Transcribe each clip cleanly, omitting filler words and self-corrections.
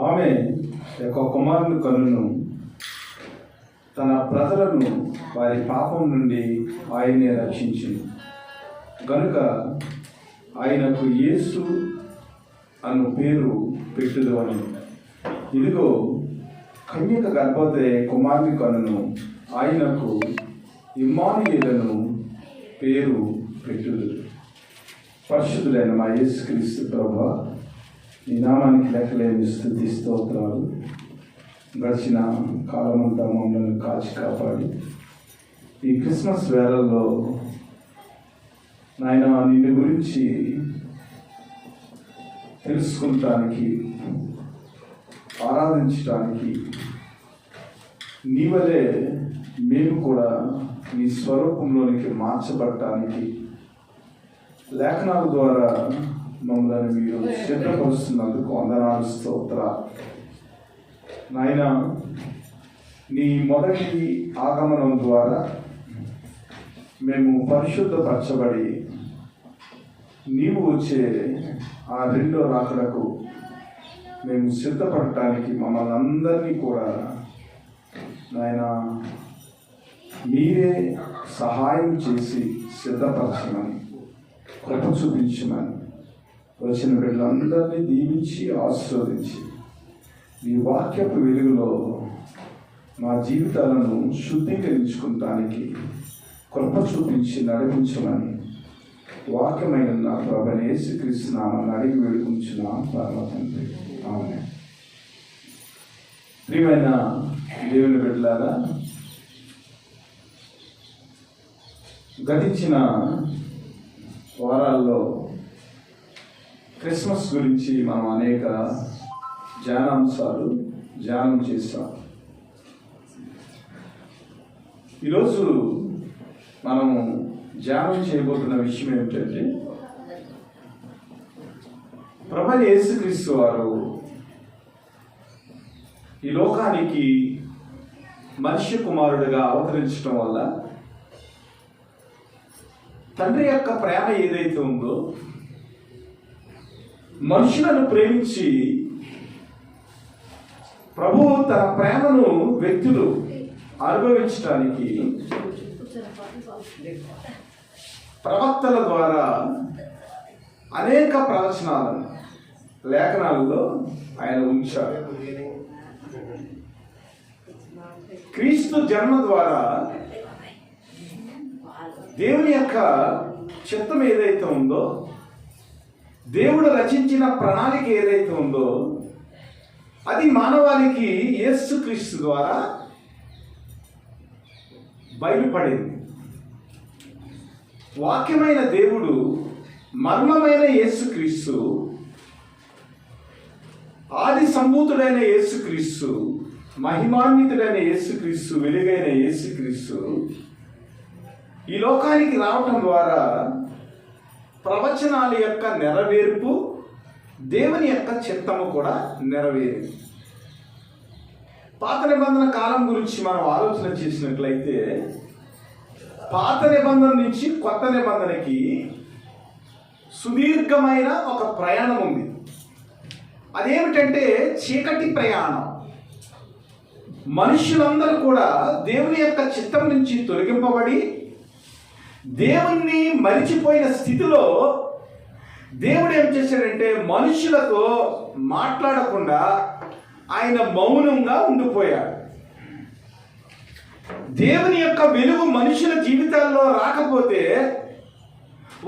ఆమె యొక్క కుమారుని కనును తన ప్రజలను వారి పాపం నుండి ఆయనే రక్షించింది గనుక ఆయనకు యేసు అను పేరు పెట్టుదు అని. ఇదిగో కన్యక గర్భవతి కుమారుని కనును ఆయనకు ఇమ్మానుయేలును పేరు పెట్టుదు. పరిశుద్ధుడైన మా యేసుక్రీస్తు ప్రభువా, నీ నామానికి లెక్కలేని స్తుతి స్తోత్రాలు. గడిచిన కాలమంతా మమ్మల్ని కాచి కాపాడి ఈ క్రిస్మస్ వేళల్లో నాయన నిన్ను గురించి తెలుసుకుంటానికి, ఆరాధించటానికి, నీ వలే మేము కూడా నీ స్వరూపంలోనికి మార్చబడటానికి లేఖనాల ద్వారా మమ్మల్ని మీరు సిద్ధపరుస్తున్నందుకు వందనాలు స్తోత్రాలు. నాయన నీ మొదటి ఆగమనం ద్వారా మేము పరిశుద్ధపరచబడి నీవు వచ్చే ఆ రెండో రాకడకు మేము సిద్ధపడటానికి మమ్మల్ని అందరినీ కూడా నాయన మీరే సహాయం చేసి సిద్ధపరచమని, కృప చూపించమని, వచ్చిన బిడ్డలందరినీ దీవించి ఆశీర్వదించి నీ వాక్యపు వెలుగులో మా జీవితాలను శుద్ధీకరించుకుంటానికి కృప చూపించి నడిపించమని వాక్యమైన నా ప్రభువైన యేసుక్రీస్తు నామమున అడిగి వేడుకుంటున్నాం పరమ తండ్రి. ఆమేన్. ప్రియమైన దేవుని బిడ్డలారా, గతించిన వారాల్లో క్రిస్మస్ గురించి మనం అనేక ధ్యానాంశాలు ధ్యానం చేస్తాం. ఈరోజు మనము ధ్యానం చేయబోతున్న విషయం ఏమిటంటే, ప్రభువైన యేసుక్రీస్తు వారు ఈ లోకానికి మనుష్య కుమారుడిగా అవతరించడం వల్ల తండ్రి యొక్క ప్రేమ ఏదైతే ఉందో, మనుషులను ప్రేమించి ప్రభువు తన ప్రేమను వ్యక్తులు అనుభవించడానికి ప్రవక్తల ద్వారా అనేక ప్రవచనాలను లేఖనాలలో ఆయన ఉంచారు. క్రీస్తు జన్మ ద్వారా దేవుని యొక్క చిత్తం ఏదైతే ఉందో, దేవుడు రచించిన ప్రణాళిక ఏదైతే ఉందో, అది మానవాళికి యేసుక్రీస్తు ద్వారా బయలుపడింది. వాక్యమైన దేవుడు, మర్మమైన యేసుక్రీస్తు, ఆది సంభూతుడైన యేసుక్రీస్తు, మహిమాన్వితుడైన యేసుక్రీస్తు, వెలుగైన యేసుక్రీస్తు ఈ లోకానికి రావటం ద్వారా ప్రవచనాల యొక్క నెరవేర్పు, దేవుని యొక్క చిత్తము కూడా నెరవేరింది. పాత నిబంధన కాలం గురించి మనం ఆలోచన చేసినట్లయితే, పాత నిబంధన నుంచి కొత్త నిబంధనకి సుదీర్ఘమైన ఒక ప్రయాణం ఉంది. అదేమిటంటే చీకటి ప్రయాణం. మనుషులందరూ కూడా దేవుని యొక్క చిత్తం నుంచి తొలగింపబడి దేవుణ్ణి మరిచిపోయిన స్థితిలో దేవుడు ఏం చేశాడంటే, మనుషులతో మాట్లాడకుండా ఆయన మౌనంగా ఉండిపోయాడు. దేవుని యొక్క వెలుగు మనుషుల జీవితాల్లో రాకపోతే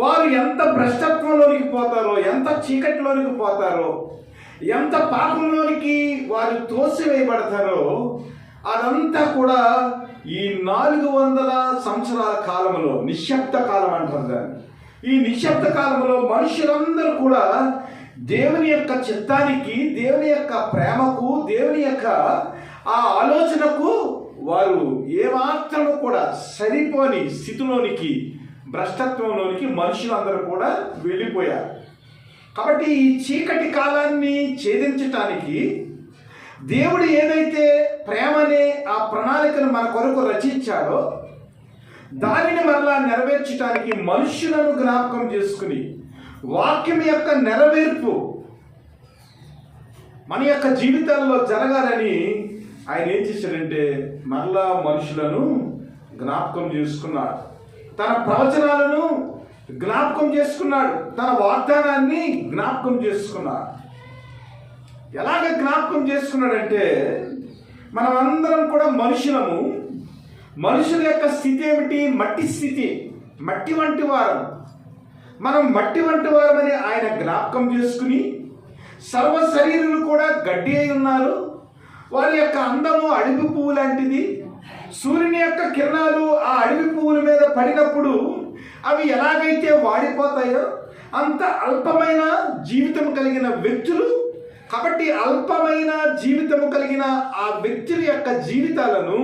వారు ఎంత భ్రష్టత్వంలోనికి పోతారో, ఎంత చీకటిలోనికి పోతారో, ఎంత పాపంలోనికి వారు తోసివేయబడతారో, అదంతా కూడా ఈ 400 సంవత్సరాల కాలంలో, నిశ్శబ్ద కాలం అంటారు దాన్ని. ఈ నిశ్శబ్ద కాలంలో మనుషులందరూ కూడా దేవుని యొక్క చిత్తానికి, దేవుని యొక్క ప్రేమకు, దేవుని యొక్క ఆ ఆలోచనకు వారు ఏమాత్రము కూడా సరిపోని స్థితిలోనికి, భ్రష్టత్వంలోనికి మనుషులందరూ కూడా వెళ్ళిపోయారు. కాబట్టి ఈ చీకటి కాలాన్ని ఛేదించటానికి దేవుడు ఏదైతే ప్రేమ అనే ఆ ప్రణాళికను మన కొరకు రచించాడో, దానిని మరలా నెరవేర్చడానికి మనుష్యులను జ్ఞాపకం చేసుకుని వాక్యం యొక్క నెరవేర్పు మన యొక్క జీవితాల్లో జరగాలని ఆయన ఏం చేశాడంటే మరలా మనుషులను జ్ఞాపకం చేసుకున్నాడు, తన ప్రవచనాలను జ్ఞాపకం చేసుకున్నాడు, తన వాగ్దానాన్ని జ్ఞాపకం చేసుకున్నాడు. ఎలాగ జ్ఞాపకం చేసుకున్నాడంటే మనమందరం కూడా మనుషులము. మనుషుల యొక్క స్థితి ఏమిటి? మట్టి స్థితి, మట్టి వంటి వారం. మనం మట్టి వంటి వారమని ఆయన జ్ఞాపకం చేసుకుని, సర్వ శరీరులు కూడా గడ్డి అయి ఉన్నారు, వారి యొక్క అందము అడవి పువ్వు లాంటిది. సూర్యుని యొక్క కిరణాలు ఆ అడవి పువ్వుల మీద పడినప్పుడు అవి ఎలాగైతే వాడిపోతాయో అంత అల్పమైన జీవితం కలిగిన వ్యక్తులు. కాబట్టి అల్పమైన జీవితము కలిగిన ఆ వ్యక్తుల యొక్క జీవితాలను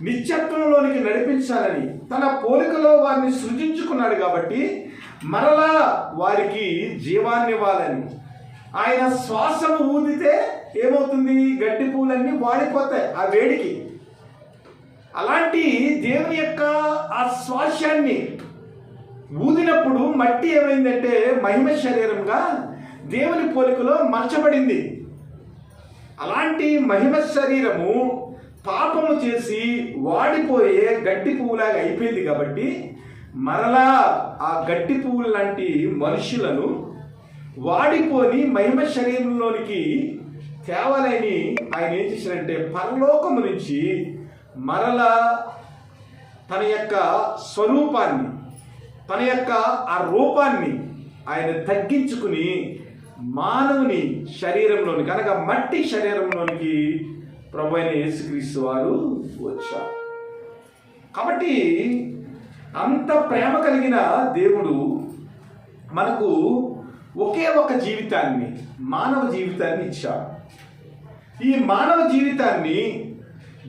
నిత్యత్వంలోనికి నడిపించాలని తన పోలికలో వారిని సృజించుకున్నాడు. కాబట్టి మరలా వారికి జీవాన్ని ఇవ్వాలని ఆయన శ్వాసము ఊదితే ఏమవుతుంది? గడ్డి పూలన్నీ వాడిపోతాయి ఆ వేడికి. అలాంటి దేవుని యొక్క ఆ శ్వాసాన్ని ఊదినప్పుడు మట్టి ఏమైందంటే మహిమ శరీరంగా దేవుని పోలికలో మలచబడింది. అలాంటి మహిమ శరీరము పాపము చేసి వాడిపోయే గడ్డి పువ్వులాగా అయిపోయింది. కాబట్టి మరలా ఆ గడ్డి పువ్వులు లాంటి మనుషులను వాడిపోని మహిమ శరీరంలోనికి తేవాలని ఆయన ఏం చేశారంటే పరలోకము నుంచి మరలా తన యొక్క స్వరూపాన్ని, తన యొక్క ఆ రూపాన్ని ఆయన తగ్గించుకుని మానవుని శరీరంలోనికి అనగా మట్టి శరీరంలోనికి ప్రభు అయిన యేసుక్రీస్తు వారు వచ్చారు. కాబట్టి అంత ప్రేమ కలిగిన దేవుడు మనకు ఒకే ఒక జీవితాన్ని, మానవ జీవితాన్ని ఇచ్చాడు. ఈ మానవ జీవితాన్ని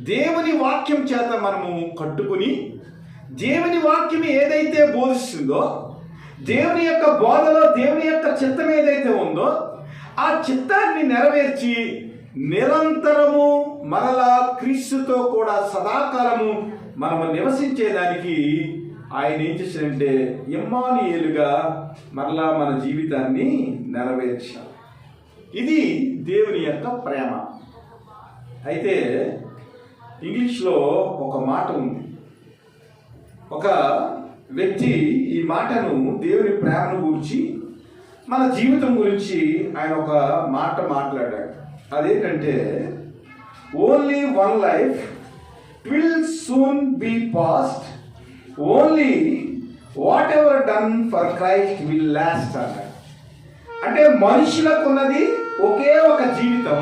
దేవుని వాక్యం చేత మనము కట్టుకుని, దేవుని వాక్యం ఏదైతే బోధిస్తుందో, దేవుని యొక్క బోధలో దేవుని యొక్క చిత్తం ఏదైతే ఉందో ఆ చిత్తాన్ని నెరవేర్చి నిరంతరము మరలా క్రీస్తుతో కూడా సదాకాలము మనము నివసించేదానికి ఆయన ఏం చేశాడంటే ఇమ్మానుయేలుగా మరలా మన జీవితాన్ని నెరవేర్చాడు. ఇది దేవుని యొక్క ప్రేమ. అయితే ఇంగ్లీష్లో ఒక మాట ఉంది. ఒక వ్యక్తి ఈ మాటను, దేవుని ప్రేమను గురించి, మన జీవితం గురించి ఆయన ఒక మాట మాట్లాడాడు. అదేంటంటే only one life will soon be past, only whatever done for Christ will last అన్నాడు. అంటే మనుషులకు ఉన్నది ఒకే ఒక జీవితం.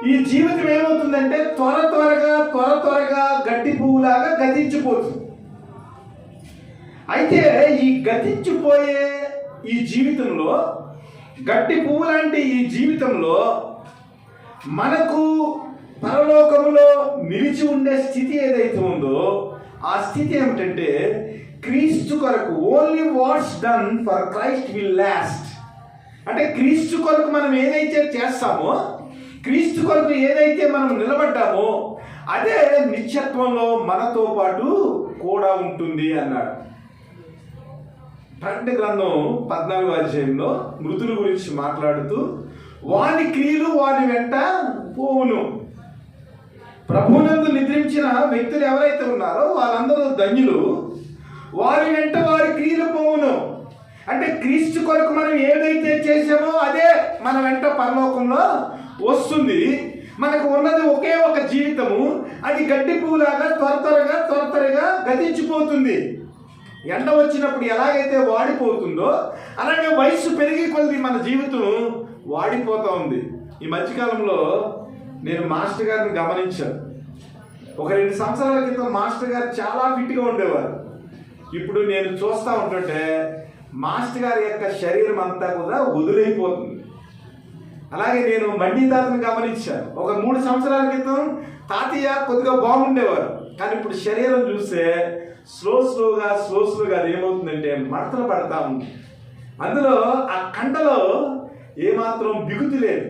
ఈ జీవితం ఏమవుతుందంటే త్వర త్వరగా గడ్డి పువ్వులాగా గతించిపోతుంది. అయితే ఈ గతించిపోయే ఈ జీవితంలో, గడ్డి పువ్వు లాంటి ఈ జీవితంలో మనకు పరలోకములో నిలిచి ఉండే స్థితి ఏదైతే ఉందో ఆ స్థితి ఏమిటంటే క్రీస్తు కొరకు, only what's done for Christ will last. అంటే క్రీస్తు కొరకు మనం ఏదైతే చేస్తామో, క్రీస్తు కొరకు ఏదైతే మనం నిలబడ్డామో అదే నిత్యత్వంలో మనతో పాటు కూడా ఉంటుంది అన్నాడు. ప్రకటన గ్రంథం 14వ అధ్యాయంలో మృతుల గురించి మాట్లాడుతూ వాని క్రియలు వాని వెంట పోవును. ప్రభువునందు నిద్రించిన వ్యక్తులు ఎవరైతే ఉన్నారో వాళ్ళందరూ ధన్యులు, వారి వెంట వారి క్రియలు పోవును. అంటే క్రీస్తు కొరకు మనం ఏదైతే చేసామో అదే మన వెంట పరలోకంలో వస్తుంది. మనకు ఉన్నది ఒకే ఒక జీవితము, అది గడ్డి పువ్వులాగా త్వరగా గతించిపోతుంది. ఎండ వచ్చినప్పుడు ఎలాగైతే వాడిపోతుందో అలాగే వయసు పెరిగి కొద్ది మన జీవితం వాడిపోతూ ఉంది. ఈ మధ్యకాలంలో నేను మాస్టర్ గారిని గమనించాను. ఒక 2 సంవత్సరాల క్రితం మాస్టర్ గారు చాలా ఫిట్గా ఉండేవారు. ఇప్పుడు నేను చూస్తూ ఉంటుంటే మాస్టర్ గారి యొక్క శరీరం అంతా కూడా వదిలైపోతుంది. అలాగే నేను మండి తాతను గమనించాను. ఒక 3 సంవత్సరాల క్రితం తాతయ్య కొద్దిగా బాగుండేవారు, కానీ ఇప్పుడు శరీరం చూస్తే స్లోగా అది ఏమవుతుందంటే మడతలు పడతా ఉంది. అందులో ఆ కండలో ఏమాత్రం బిగుతు లేదు.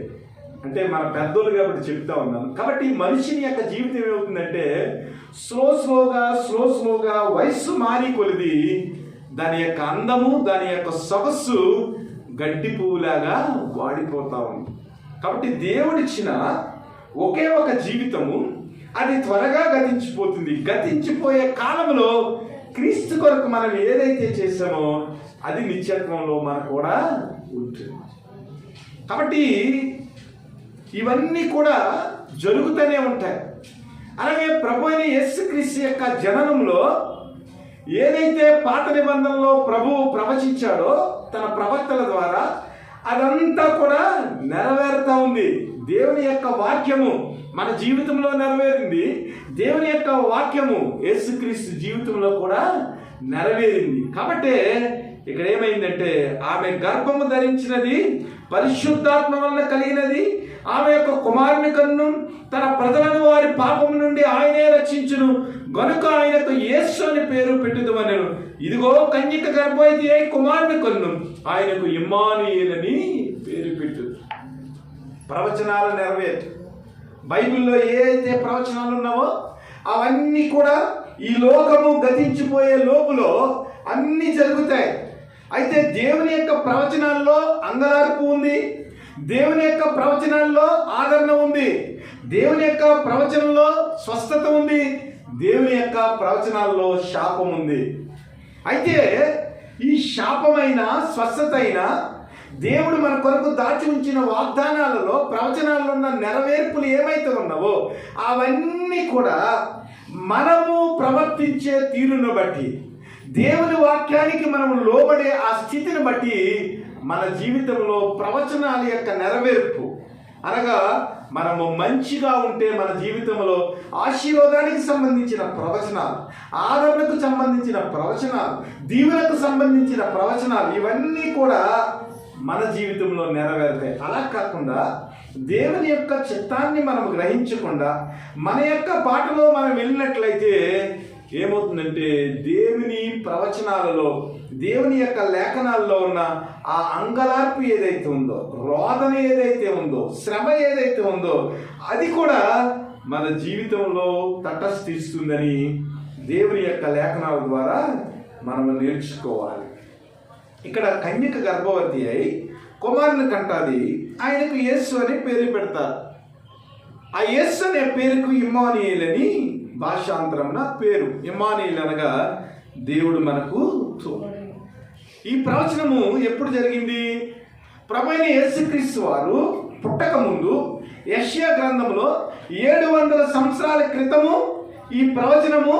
అంటే మన పెద్దోళ్ళు కాబట్టి చెప్తా ఉన్నాను. కాబట్టి మనిషిని యొక్క జీవితం ఏమవుతుందంటే స్లోగా వయస్సు మారి కొలిది దాని యొక్క అందము, దాని యొక్క సొగస్సు గడ్డి పువ్వులాగా వాడిపోతా ఉంది. కాబట్టి దేవుడిచ్చిన ఒకే ఒక జీవితము, అది త్వరగా గతించిపోతుంది. గతించిపోయే కాలంలో క్రీస్తు కొరకు మనం ఏదైతే చేసామో అది నిత్యత్వంలో మనకు కూడా ఉంటుంది. కాబట్టి ఇవన్నీ కూడా జరుగుతూనే ఉంటాయి. అలాగే ప్రభు అయిన యేసుక్రీస్తు యొక్క జననంలో ఏదైతే పాత నిబంధనలో ప్రభువు ప్రవచించాడో తన ప్రవక్తల ద్వారా, అదంతా కూడా నెరవేరుతా ఉంది. దేవుని యొక్క వాక్యము మన జీవితంలో నెరవేరింది. దేవుని యొక్క వాక్యము యేసుక్రీస్తు జీవితంలో కూడా నెరవేరింది. కాబట్టి ఇక్కడ ఏమైందంటే, ఆమె గర్భము ధరించినది పరిశుద్ధాత్మ వలన కలిగినది. ఆమె యొక్క కుమారుని కన్ను తన ప్రజలను వారి పాపం నుండి ఆయనే రక్షించును గనుక ఆయనకు యేసు అని పేరు పెట్టుదుమనెను. ఇదిగో కన్యక గర్భవతి అయి కుమారుని కన్ను ఆయనకు ఇమ్మానుయేలు అని పేరు పెట్టు. ప్రవచనాలు నెరవేరు. బైబిల్లో ఏ అయితే ప్రవచనాలు ఉన్నావో అవన్నీ కూడా ఈ లోకము గతించిపోయే లోపులో అన్నీ జరుగుతాయి. అయితే దేవుని యొక్క ప్రవచనాల్లో అంగలార్పు ఉంది. దేవుని యొక్క ప్రవచనాల్లో ఆదరణ ఉంది. దేవుని యొక్క ప్రవచనంలో స్వస్థత ఉంది. దేవుని యొక్క ప్రవచనాల్లో శాపం ఉంది. అయితే ఈ శాపమైన స్వస్థత అయిన దేవుడు మన కొరకు దాచి ఉంచిన వాగ్దానాలలో ప్రవచనాల్లో ఉన్న నెరవేర్పులు ఏమైతే ఉన్నావో అవన్నీ కూడా మనము ప్రవర్తించే తీరును బట్టి, దేవుని వాక్యానికి మనం లోబడే ఆ స్థితిని బట్టి మన జీవితంలో ప్రవచనాల యొక్క నెరవేర్పు, అనగా మనము మంచిగా ఉంటే మన జీవితంలో ఆశీర్వాదానికి సంబంధించిన ప్రవచనాలు, ఆదరణకు సంబంధించిన ప్రవచనాలు, దీవెనకు సంబంధించిన ప్రవచనాలు, ఇవన్నీ కూడా మన జీవితంలో నెరవేరుతాయి. అలా కాకుండా దేవుని యొక్క చిత్తాన్ని మనం గ్రహించకుండా మన యొక్క బాటలో మనం వెళ్ళినట్లయితే ఏమవుతుందంటే, దేవుని ప్రవచనాలలో, దేవుని యొక్క లేఖనాల్లో ఉన్న ఆ అంగలార్పు ఏదైతే ఉందో, రోదన ఏదైతే ఉందో, శ్రమ ఏదైతే ఉందో అది కూడా మన జీవితంలో తటస్థిస్తుందని దేవుని యొక్క లేఖనాల ద్వారా మనం నేర్చుకోవాలి. ఇక్కడ కన్యక గర్భవతి అయి కుమారుని కంటాది, ఆయనకు యేసు అని పేరు పెడతారు. ఆ యేసు అనే పేరుకు ఇమ్మానుయేలు అని భాషాంతరమున పేరు. ఇమ్మానుయేలు అనగా దేవుడు మనకు తోడు. ఈ ప్రవచనము ఎప్పుడు జరిగింది? ప్రభువైన యేసుక్రీస్తు వారు పుట్టక ముందు యెషయా గ్రంథంలో 700 సంవత్సరాల క్రితము ఈ ప్రవచనము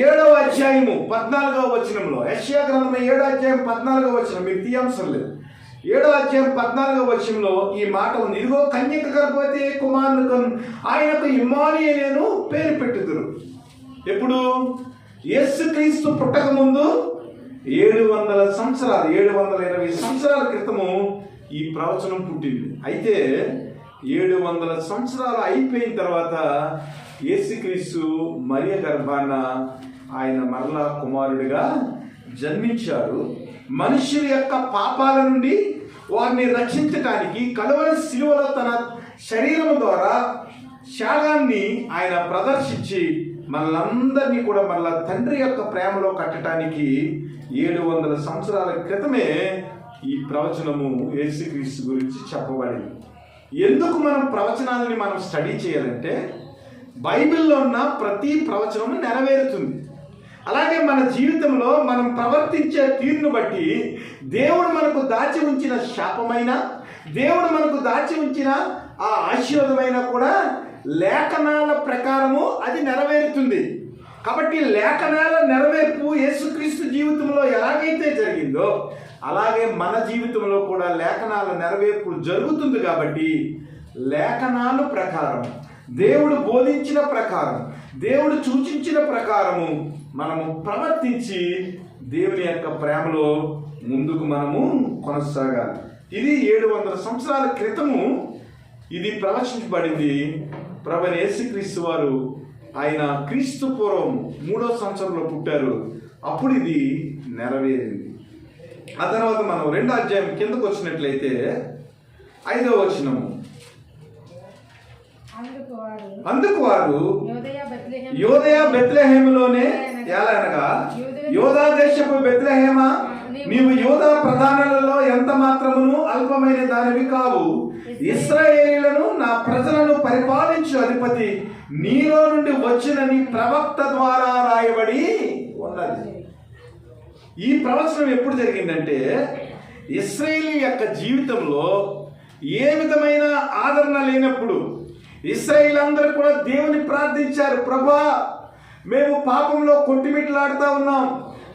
7వ అధ్యాయము 14వ వచనంలో, యెషయా గ్రంథం 7వ అధ్యాయం 14వ వచనం, మీకు తీయంశం లేదు, 7వ అధ్యాయం 14వ వచనంలో ఈ మాట ఉంది. ఇదిగో కన్యక గర్భవతి కుమారుని కన్ను ఆయనకు ఇమ్మానుయేలు పేరు పెట్టుదురు. ఎప్పుడు? యేసుక్రీస్తు పుట్టక ముందు 700 సంవత్సరాలు, 720 సంవత్సరాల క్రితము ఈ ప్రవచనం పుట్టింది. అయితే 700 సంవత్సరాలు అయిపోయిన తర్వాత యేసుక్రీస్తు మరియ గర్భాన ఆయన మరలా కుమారుడిగా జన్మించాడు. మనుష్యుల యొక్క పాపాల నుండి వారిని రక్షించడానికి కలువరి శిలువలో తన శరీరం ద్వారా త్యాగాన్ని ఆయన ప్రదర్శించి మనలందరినీ కూడా మళ్ళా తండ్రి యొక్క ప్రేమలో కట్టడానికి 700 సంవత్సరాల క్రితమే ఈ ప్రవచనము యేసుక్రీస్తు గురించి చెప్పబడింది. ఎందుకు మనం ప్రవచనాలని మనం స్టడీ చేయాలంటే, బైబిల్లో ఉన్న ప్రతి ప్రవచనము నెరవేరుతుంది. అలాగే మన జీవితంలో మనం ప్రవర్తించే తీరును బట్టి దేవుడు మనకు దాచి ఉంచిన శాపమైన, దేవుడు మనకు దాచి ఉంచిన ఆ ఆశీర్వాదమైన కూడా లేఖనాల ప్రకారము అది నెరవేరుతుంది. కాబట్టి లేఖనాల నెరవేర్పు యేసుక్రీస్తు జీవితంలో ఎలాగైతే జరిగిందో అలాగే మన జీవితంలో కూడా లేఖనాల నెరవేర్పు జరుగుతుంది. కాబట్టి లేఖనాల ప్రకారం, దేవుడు బోధించిన ప్రకారం, దేవుడు సూచించిన ప్రకారము మనము ప్రవర్తించి దేవుని యొక్క ప్రేమలో ముందుకు మనము కొనసాగాలి. ఇది 700 సంవత్సరాల క్రితము ఇది ప్రవచించబడింది. ప్రభువైన యేసుక్రీస్తు వారు ఆయన క్రీస్తు పూర్వం 3వ సంవత్సరంలో పుట్టారు. అప్పుడు ఇది నెరవేరింది. ఆ తర్వాత మనం 2వ అధ్యాయం కిందకు వచ్చినట్లయితే 5వ వచనము, అందుకు వారు యోదయ బెత్లెహేములోనే, ఎలా అనగా యోధా దేశపు బెత్లెహేమ నీవు యూదా ప్రధానులలో ఎంత మాత్రమును అల్పమైన దానివి కావు. ఇశ్రాయేలీయులను నా ప్రజలను పరిపాలించు అధిపతి నీలో నుండి వచ్చినని ప్రవక్త ద్వారా రాయబడి ఉన్నది. ఈ ప్రవచనం ఎప్పుడు జరిగిందంటే ఇశ్రాయేలీ యొక్క జీవితంలో ఏ విధమైన ఆదరణ లేనప్పుడు ఇశ్రాయేల్ అందరూ కూడా దేవుని ప్రార్థించారు. ప్రభువా, మేము పాపంలో కొట్టిమిట్లాడుతూ ఉన్నాం,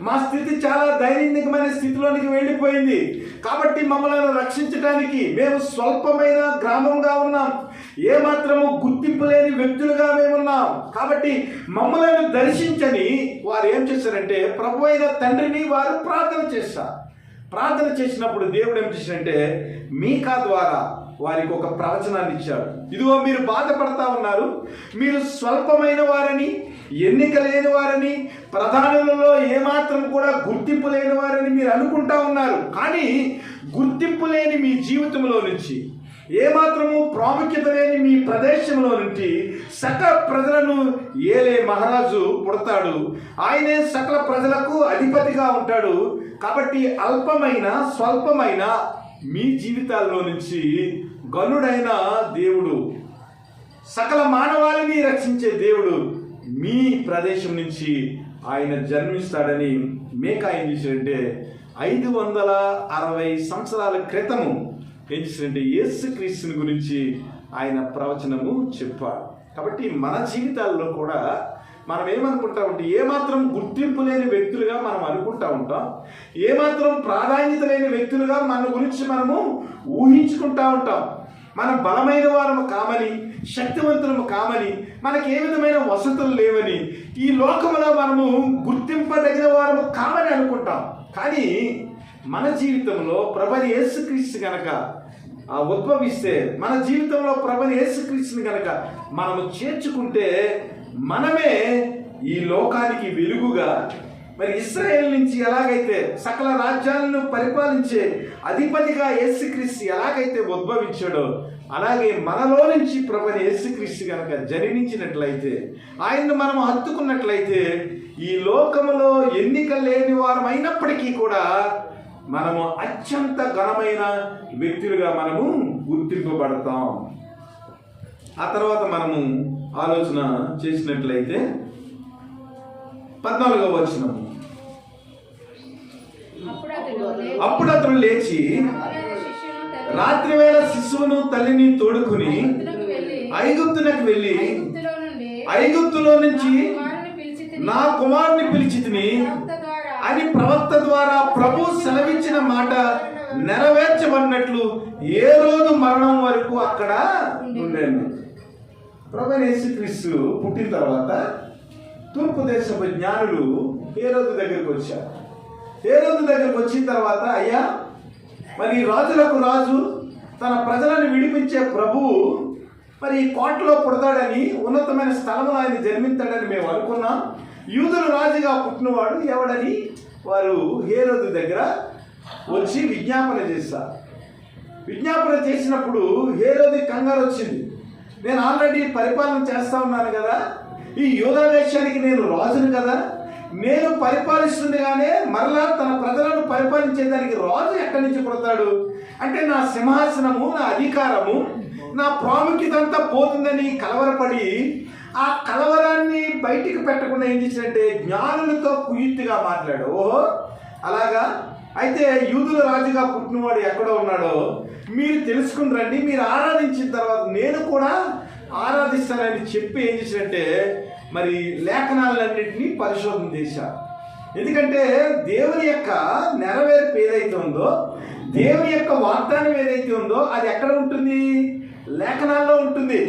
మా స్థితి చాలా దైనందికమైన స్థితిలోనికి వెళ్ళిపోయింది, కాబట్టి మమ్మల్ని రక్షించడానికి మేము స్వల్పమైన గ్రామంగా ఉన్నాం, ఏమాత్రము గుర్తింపు లేని వ్యక్తులుగా మేమున్నాం, కాబట్టి మమ్మల్ని దర్శించని వారు ఏం చేశారంటే ప్రభు అయిన తండ్రిని వారు ప్రార్థన చేశారు. ప్రార్థన చేసినప్పుడు దేవుడు ఏం చేశాడంటే మీకా ద్వారా వారికి ఒక ప్రవచనాన్ని ఇచ్చాడు. ఇదిగో మీరు బాధపడతా ఉన్నారు, మీరు స్వల్పమైన వారని, ఎన్నిక లేని వారని, ప్రధానులలో ఏమాత్రం కూడా గుర్తింపు లేని వారని మీరు అనుకుంటా ఉన్నారు. కానీ గుర్తింపు లేని మీ జీవితంలో నుంచి, ఏమాత్రము ప్రాముఖ్యత లేని మీ ప్రదేశంలో నుంచి సకల ప్రజలను ఏలే మహారాజు పుడతాడు. ఆయనే సకల ప్రజలకు అధిపతిగా ఉంటాడు. కాబట్టి అల్పమైన స్వల్పమైన మీ జీవితాల్లో నుంచి గనుడైన దేవుడు, సకల మానవాళిని రక్షించే దేవుడు మీ ప్రదేశం నుంచి ఆయన జన్మిస్తాడని మీకా ఏం చేశాడంటే 560 సంవత్సరాల క్రితము ఏం చేశాడంటే యేసుక్రీస్తుని గురించి ఆయన ప్రవచనము చెప్పాడు. కాబట్టి మన జీవితాల్లో కూడా మనం ఏమనుకుంటా ఉంటే ఏమాత్రం గుర్తింపు లేని వ్యక్తులుగా మనం అనుకుంటా ఉంటాం, ఏమాత్రం ప్రాధాన్యత లేని వ్యక్తులుగా మన గురించి మనము ఊహించుకుంటా ఉంటాం. మనం బలమైన వారము కామని, శక్తివంతులము కామని, మనకి ఏ విధమైన వసతులు లేవని, ఈ లోకంలో మనము గుర్తింపదగిన వారము కామని అనుకుంటాం. కానీ మన జీవితంలో ప్రభువైన యేసుక్రీస్తు గనక ఉద్భవిస్తే, మన జీవితంలో ప్రభువైన యేసుక్రీస్తుని గనక మనము చేర్చుకుంటే మనమే ఈ లోకానికి వెలుగుగా, మరి ఇశ్రాయేలు నుంచి ఎలాగైతే సకల రాజ్యాలను పరిపాలించే అధిపతిగా యేసుక్రీస్తు ఎలాగైతే ఉద్భవించాడో, అలాగే మనలో నుంచి ప్రభువైన యేసుక్రీస్తు కనుక జన్మించినట్లయితే, ఆయన్ని మనం హత్తుకున్నట్లయితే, ఈ లోకములో ఎన్నిక లేని వారమైనప్పటికీ కూడా మనము అత్యంత ఘనమైన వ్యక్తులుగా మనము గుర్తింపబడతాం. ఆ తర్వాత మనము ఆలోచన చేసినట్లయితే 14వ వచనము, అప్పుడు అతడు లేచి రాత్రి వేళ శిశువును తల్లిని తోడుకుని ఐగుప్తునకు వెళ్ళి ఐగుప్తులో నుంచి నా కుమారుని పిలిచితిని అని ప్రవక్త ద్వారా ప్రభు సెలవిచ్చిన మాట నెరవేర్చబడినట్లు ఏ రోజు మరణం వరకు అక్కడ ఉండేను. ప్రభువైన యేసుక్రీస్తు పుట్టిన తర్వాత తూర్పు దేశపు జ్ఞానులు హేరోదు దగ్గరికి వచ్చారు. హేరోదు దగ్గరికి వచ్చిన తర్వాత, అయ్యా, మరి రాజులకు రాజు, తన ప్రజలను విడిపించే ప్రభువు మరి ఈ కోటలో పుడతాడని, ఉన్నతమైన స్థలంలో ఆయన జన్మిస్తాడని మేము అనుకున్నాం. యూదుల రాజుగా పుట్టినవాడు ఎవడని వారు హేరోదు దగ్గర వచ్చి విజ్ఞాపన చేస్తారు. విజ్ఞాపన చేసినప్పుడు హేరోదు కంగారు వచ్చింది. నేను ఆల్రెడీ పరిపాలన చేస్తా ఉన్నాను కదా, ఈ యూదా దేశానికి నేను రాజును కదా, నేను పరిపాలిస్తుండగానే మరలా తన ప్రజలను పరిపాలించేదానికి రాజు ఎక్కడి నుంచి పుడతాడు అంటే, నా సింహాసనము, నా అధికారము, నా ప్రాముఖ్యత అంతా పోతుందని కలవరపడి, ఆ కలవరాన్ని బయటికి పెట్టకుండా ఏం చేసినట్టే జ్ఞానులతో కుయుక్తిగా మాట్లాడు. ఓహో అలాగా, అయితే యూదుల రాజుగా పుట్టినవాడు ఎక్కడో ఉన్నాడో మీరు తెలుసుకుని రండి, మీరు ఆరాధించిన తర్వాత నేను కూడా ఆరాధిస్తానని చెప్పి ఏం చేసినట్టే మరి లేఖనాలన్నింటినీ పరిశోధన చేశారు. ఎందుకంటే దేవుని యొక్క నెరవేర్పు ఏదైతే ఉందో, దేవుని యొక్క వాగ్దానం ఏదైతే ఉందో అది ఎక్కడ ఉంటుంది? లేఖనాల్లో ఉంటుంది.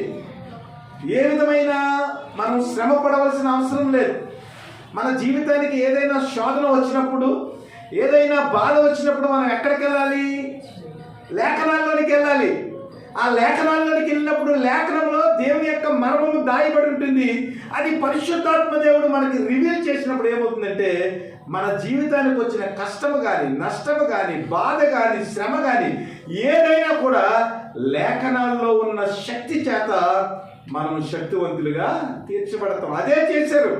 ఏ విధమైన మనం శ్రమ పడవలసిన అవసరం లేదు. మన జీవితానికి ఏదైనా శోధన వచ్చినప్పుడు, ఏదైనా బాధ వచ్చినప్పుడు మనం ఎక్కడికి వెళ్ళాలి? లేఖనాల్లోనికి వెళ్ళాలి. ఆ లేఖనాల్లోనికి వెళ్ళినప్పుడు లేఖనంలో దేవుని యొక్క మర్మము దాయబడి ఉంటుంది. అది పరిశుద్ధాత్మ దేవుడు మనకి రివీల్ చేసినప్పుడు ఏమవుతుందంటే, మన జీవితానికి వచ్చిన కష్టము కానీ, నష్టము కానీ, బాధ కానీ, శ్రమ కానీ ఏదైనా కూడా లేఖనాల్లో ఉన్న శక్తి చేత మనం శక్తివంతులుగా తీర్చబడతాం. అదే చేశారు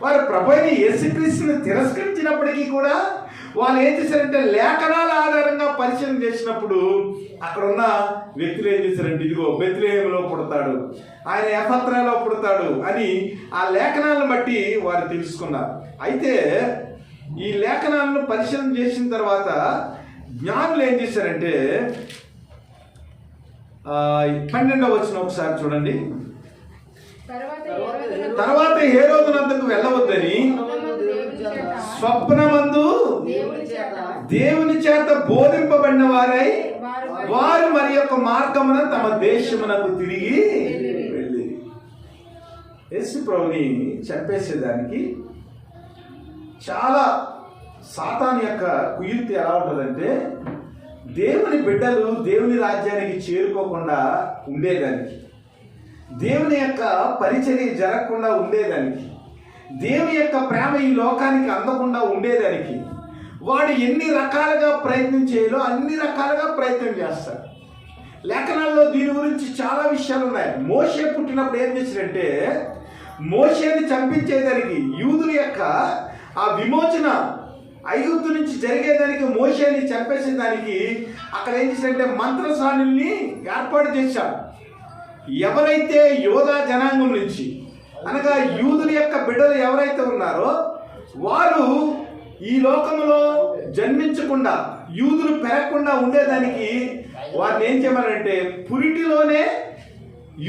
వారు. ప్రభువైన యేసుక్రీస్తుని తిరస్కరించినప్పటికీ కూడా వాళ్ళు ఏం చేశారంటే లేఖనాల ఆధారంగా పరిశీలన చేసినప్పుడు అక్కడ ఉన్న వ్యక్తులు ఏం చేశారంటే ఇదిగో బెత్లెహేములో పుడతాడు, ఆయన ఎఫ్రాతాలో పుడతాడు అని ఆ లేఖనాలను బట్టి వారు తెలుసుకున్నారు. అయితే ఈ లేఖనాలను పరిశీలన చేసిన తర్వాత జ్ఞానులు ఏం చేశారంటే 12వ వచనం ఒకసారి చూడండి. తర్వాత హేరోదునందుకు వెళ్ళవద్దని స్వప్నమందు దేవుని చేత బోధింపబడిన వారై వారు మరి యొక్క మార్గమున తమ దేశమునకు తిరిగి వెళ్ళి యేసు ప్రభుని చంపేసేదానికి చాలా సాతాను యొక్క కుయుక్తి ఎలా ఉంటుందంటే దేవుని బిడ్డలు దేవుని రాజ్యానికి చేరుకోకుండా ఉండేదానికి, దేవుని యొక్క పరిచర్య జరగకుండా ఉండేదానికి, దేవుని యొక్క ప్రేమ ఈ లోకానికి అందకుండా ఉండేదానికి వాడు ఎన్ని రకాలుగా ప్రయత్నం చేయాలో అన్ని రకాలుగా ప్రయత్నం చేస్తాడు. లేఖనాల్లో దీని గురించి చాలా విషయాలు ఉన్నాయి. మోషే పుట్టినప్పుడు ఏం చేశాడంటే మోషేని చంపించేదానికి, యూదుల యొక్క ఆ విమోచన ఐగుప్తు నుంచి జరిగేదానికి, మోషేని చంపేసేదానికి అక్కడ ఏం చేశాడంటే మంత్రసానుల్ని ఏర్పాటు చేశాడు. ఎవరైతే యోధా జనాంగం నుంచి అనగా యూదుల యొక్క బిడ్డలు ఎవరైతే ఉన్నారో వారు ఈ లోకంలో జన్మించకుండా, యూదులు పెరగకుండా ఉండేదానికి వారిని ఏం చేయమనంటే పురిటిలోనే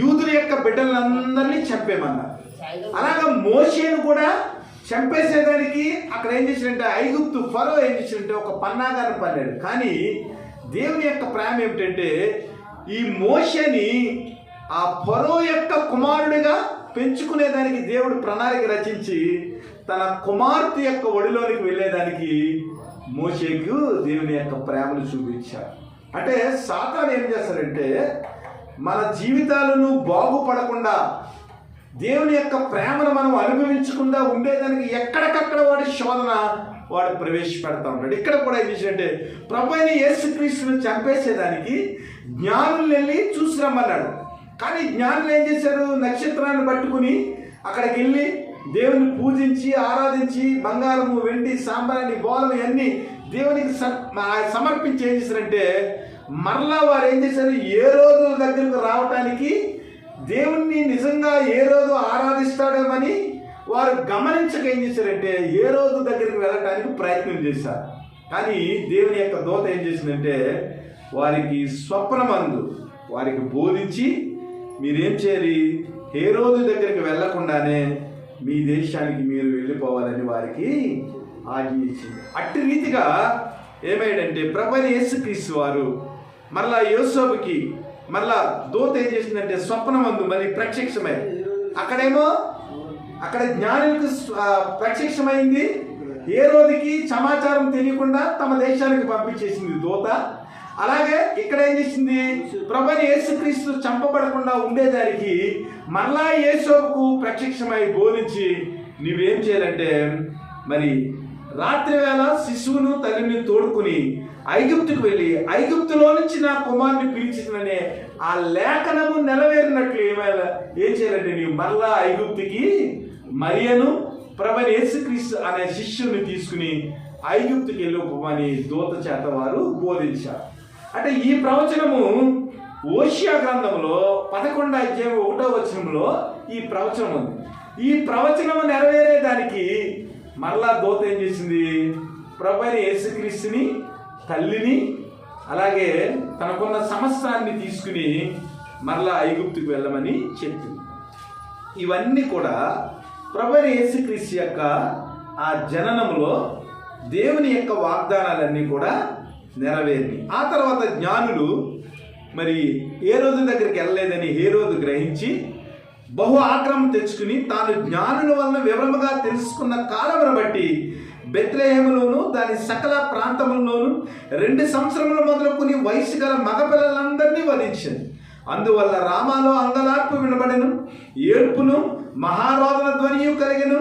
యూదుల యొక్క బిడ్డలందరినీ చంపేమన్నారు. అలాగా మోషేను కూడా చంపేసేదానికి అక్కడ ఏం చేశాడంటే ఐగుప్తు ఫరో ఏం చేశాడంటే ఒక పన్నాగాన్ని పన్నాడు. కానీ దేవుని యొక్క ప్రేమ ఏమిటంటే ఈ మోషేని ఆ ఫరో యొక్క కుమారుడిగా పెంచుకునేదానికి దేవుడు ప్రణాళిక రచించి తన కుమార్తె యొక్క ఒడిలోనికి వెళ్ళేదానికి మోషేకు దేవుని యొక్క ప్రేమను చూపించాడు. అంటే సాతాను ఏం చేస్తాడంటే మన జీవితాలను బాగుపడకుండా, దేవుని యొక్క ప్రేమను మనం అనుభవించకుండా ఉండేదానికి ఎక్కడికక్కడ వాడి శోధన వాడు ప్రవేశపెడతా ఉంటాడు. ఇక్కడ కూడా ఏం చేశాడంటే ప్రభువైన యేసుక్రీస్తును చంపేసేదానికి జ్ఞానులు వెళ్ళి చూసి రమ్మన్నాడు. కానీ జ్ఞానులు ఏం చేశారు, నక్షత్రాన్ని పట్టుకుని అక్కడికి వెళ్ళి దేవుని పూజించి ఆరాధించి బంగారము వెండి సాంబ్రాణి బోలము అన్నీ దేవునికి సమర్పించి ఏం చేశారంటే మరలా వారు ఏం చేశారు, ఏ రోజు దగ్గరకు రావటానికి దేవుణ్ణి నిజంగా ఏ రోజు ఆరాధిస్తాడేమని వారు గమనించక ఏం చేశారంటే ఏ రోజు దగ్గరికి వెళ్ళటానికి ప్రయత్నం చేశారు. కానీ దేవుని యొక్క దూత ఏం చేసిందంటే వారికి స్వప్నమందు వారికి బోధించి మీరేం చేయాలి, ఏ రోజు దగ్గరికి వెళ్ళకుండానే మీ దేశానికి మీరు వెళ్ళిపోవాలని వారికి ఆజ్ఞ ఇచ్చింది. అట్టి రీతిగా ఏమైందంటే ప్రభువైన యేసుక్రీస్తు వారు మరలా యోసేపుకి మరలా దూత ఏం చేసిందంటే స్వప్నమందు మరి ప్రత్యక్షమై అక్కడ జ్ఞానులకు ప్రత్యక్షమైంది. ఏ రోజుకి సమాచారం తెలియకుండా తమ దేశానికి పంపించేసింది దూత. అలాగే ఇక్కడ ఏం చేసింది, ప్రభువైన యేసుక్రీస్తు చంపబడకుండా ఉండేదానికి మరలా యేసేపుకు ప్రత్యక్షమై బోధించి నువ్వేం చేయాలంటే మరి రాత్రి వేళ శిశువును తల్లిని తోడుకుని ఐగుప్తుకు వెళ్ళి ఐగుప్తులో నుంచి నా కుమారుని పిలిచిందనే ఆ లేఖనము నెరవేరినట్లు ఏం చేయాలంటే నీవు మరలా ఐగుప్తుకి మరియను ప్రభువైన యేసుక్రీస్తు అనే శిష్యుని తీసుకుని ఐగుప్తుకి వెళ్ళిపోమని దూత చేత వారు బోధించారు. అంటే ఈ ప్రవచనము ఓషియా గ్రంథంలో 11వ అధ్యాయం 1వ వచనంలో ఈ ప్రవచనం ఉంది. ఈ ప్రవచనము నెరవేరేదానికి మరలా దూత ఏం చేసింది, ప్రభువైన యేసుక్రీస్తుని తల్లిని అలాగే తనకున్న సమస్తాన్ని తీసుకుని మరలా ఐగుప్తుకు వెళ్ళమని చెప్పింది. ఇవన్నీ కూడా ప్రభువైన యేసుక్రీస్తు యొక్క ఆ జననంలో దేవుని యొక్క వాగ్దానాలన్నీ కూడా నెరవేరి ఆ తర్వాత జ్ఞానులు మరి ఏ రోజు దగ్గరికి వెళ్ళలేదని ఏ రోజు గ్రహించి బహు ఆగ్రహం తెచ్చుకుని తాను జ్ఞానుల వలన వివరముగా తెలుసుకున్న కాలమును బట్టి బెత్లెహేములోను దాని సకల ప్రాంతములలోను 2 సంవత్సరముల మొదలుకొని వయసు గల మగపిల్లలందరినీ వధించింది. అందువల్ల రామాలో అంగలార్పు వినబడెను, ఏడ్పును మహారోదన ధ్వనియు కలిగెను.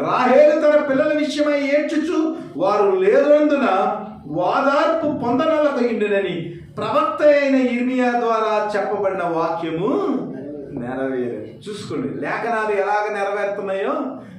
రాహేలు తన పిల్లల విషయమై ఏడ్చుచు వారు లేనందున వాదార్పు పొందనలకయుండెనని ప్రవక్త అయిన ఇర్మియా ద్వారా చెప్పబడిన వాక్యము నెరవేరు. చూసుకోండి, లేఖనాలు ఎలాగ నెరవేరుతున్నాయో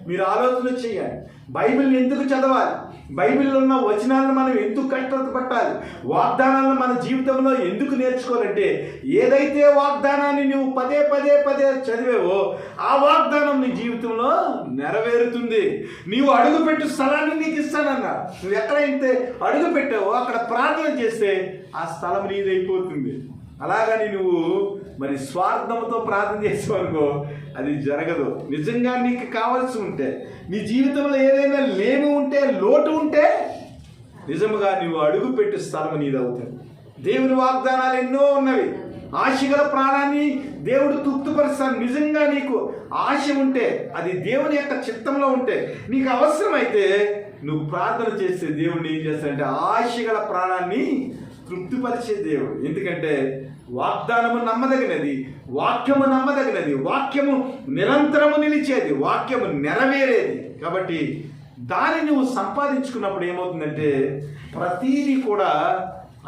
మీరు ఆలోచన చేయాలి. బైబిల్ని ఎందుకు చదవాలి, బైబిల్లో ఉన్న వచనాలను మనం ఎందుకు కష్టపడాలి, వాగ్దానాలను మన జీవితంలో ఎందుకు నేర్చుకోవాలంటే ఏదైతే వాగ్దానాన్ని నువ్వు పదే పదే పదే చదివేవో ఆ వాగ్దానం నీ జీవితంలో నెరవేరుతుంది. నీవు అడుగుపెట్టు స్థలాన్ని నీకు ఇస్తానన్నా. నువ్వు ఎక్కడైతే అడుగు పెట్టావో అక్కడ ప్రార్థన చేస్తే ఆ స్థలం నీదైపోతుంది. అలాగని నువ్వు మరి స్వార్థంతో ప్రార్థన చేసావనుకో అది జరగదు. నిజంగా నీకు కావాల్సి ఉంటే, నీ జీవితంలో ఏదైనా లేమి ఉంటే, లోటు ఉంటే నిజంగా నువ్వు అడుగు పెట్టే స్థలం నీదవుతుంది. దేవుని వాగ్దానాలు ఎన్నో ఉన్నవి. ఆశగల ప్రాణాన్ని దేవుడు తృప్తిపరుస్తాడు. నిజంగా నీకు ఆశ ఉంటే, అది దేవుని యొక్క చిత్తంలో ఉంటే, నీకు అవసరమైతే నువ్వు ప్రార్థన చేస్తే దేవుడిని ఏం చేస్తాడంటే ఆశగల ప్రాణాన్ని తృప్తిపరిచే దేవుడు. ఎందుకంటే వాగ్దానము నమ్మదగినది, వాక్యము నమ్మదగినది, వాక్యము నిరంతరము నిలిచేది, వాక్యము నెరవేరేది. కాబట్టి దాన్ని నువ్వు సంపాదించుకున్నప్పుడు ఏమవుతుందంటే ప్రతీది కూడా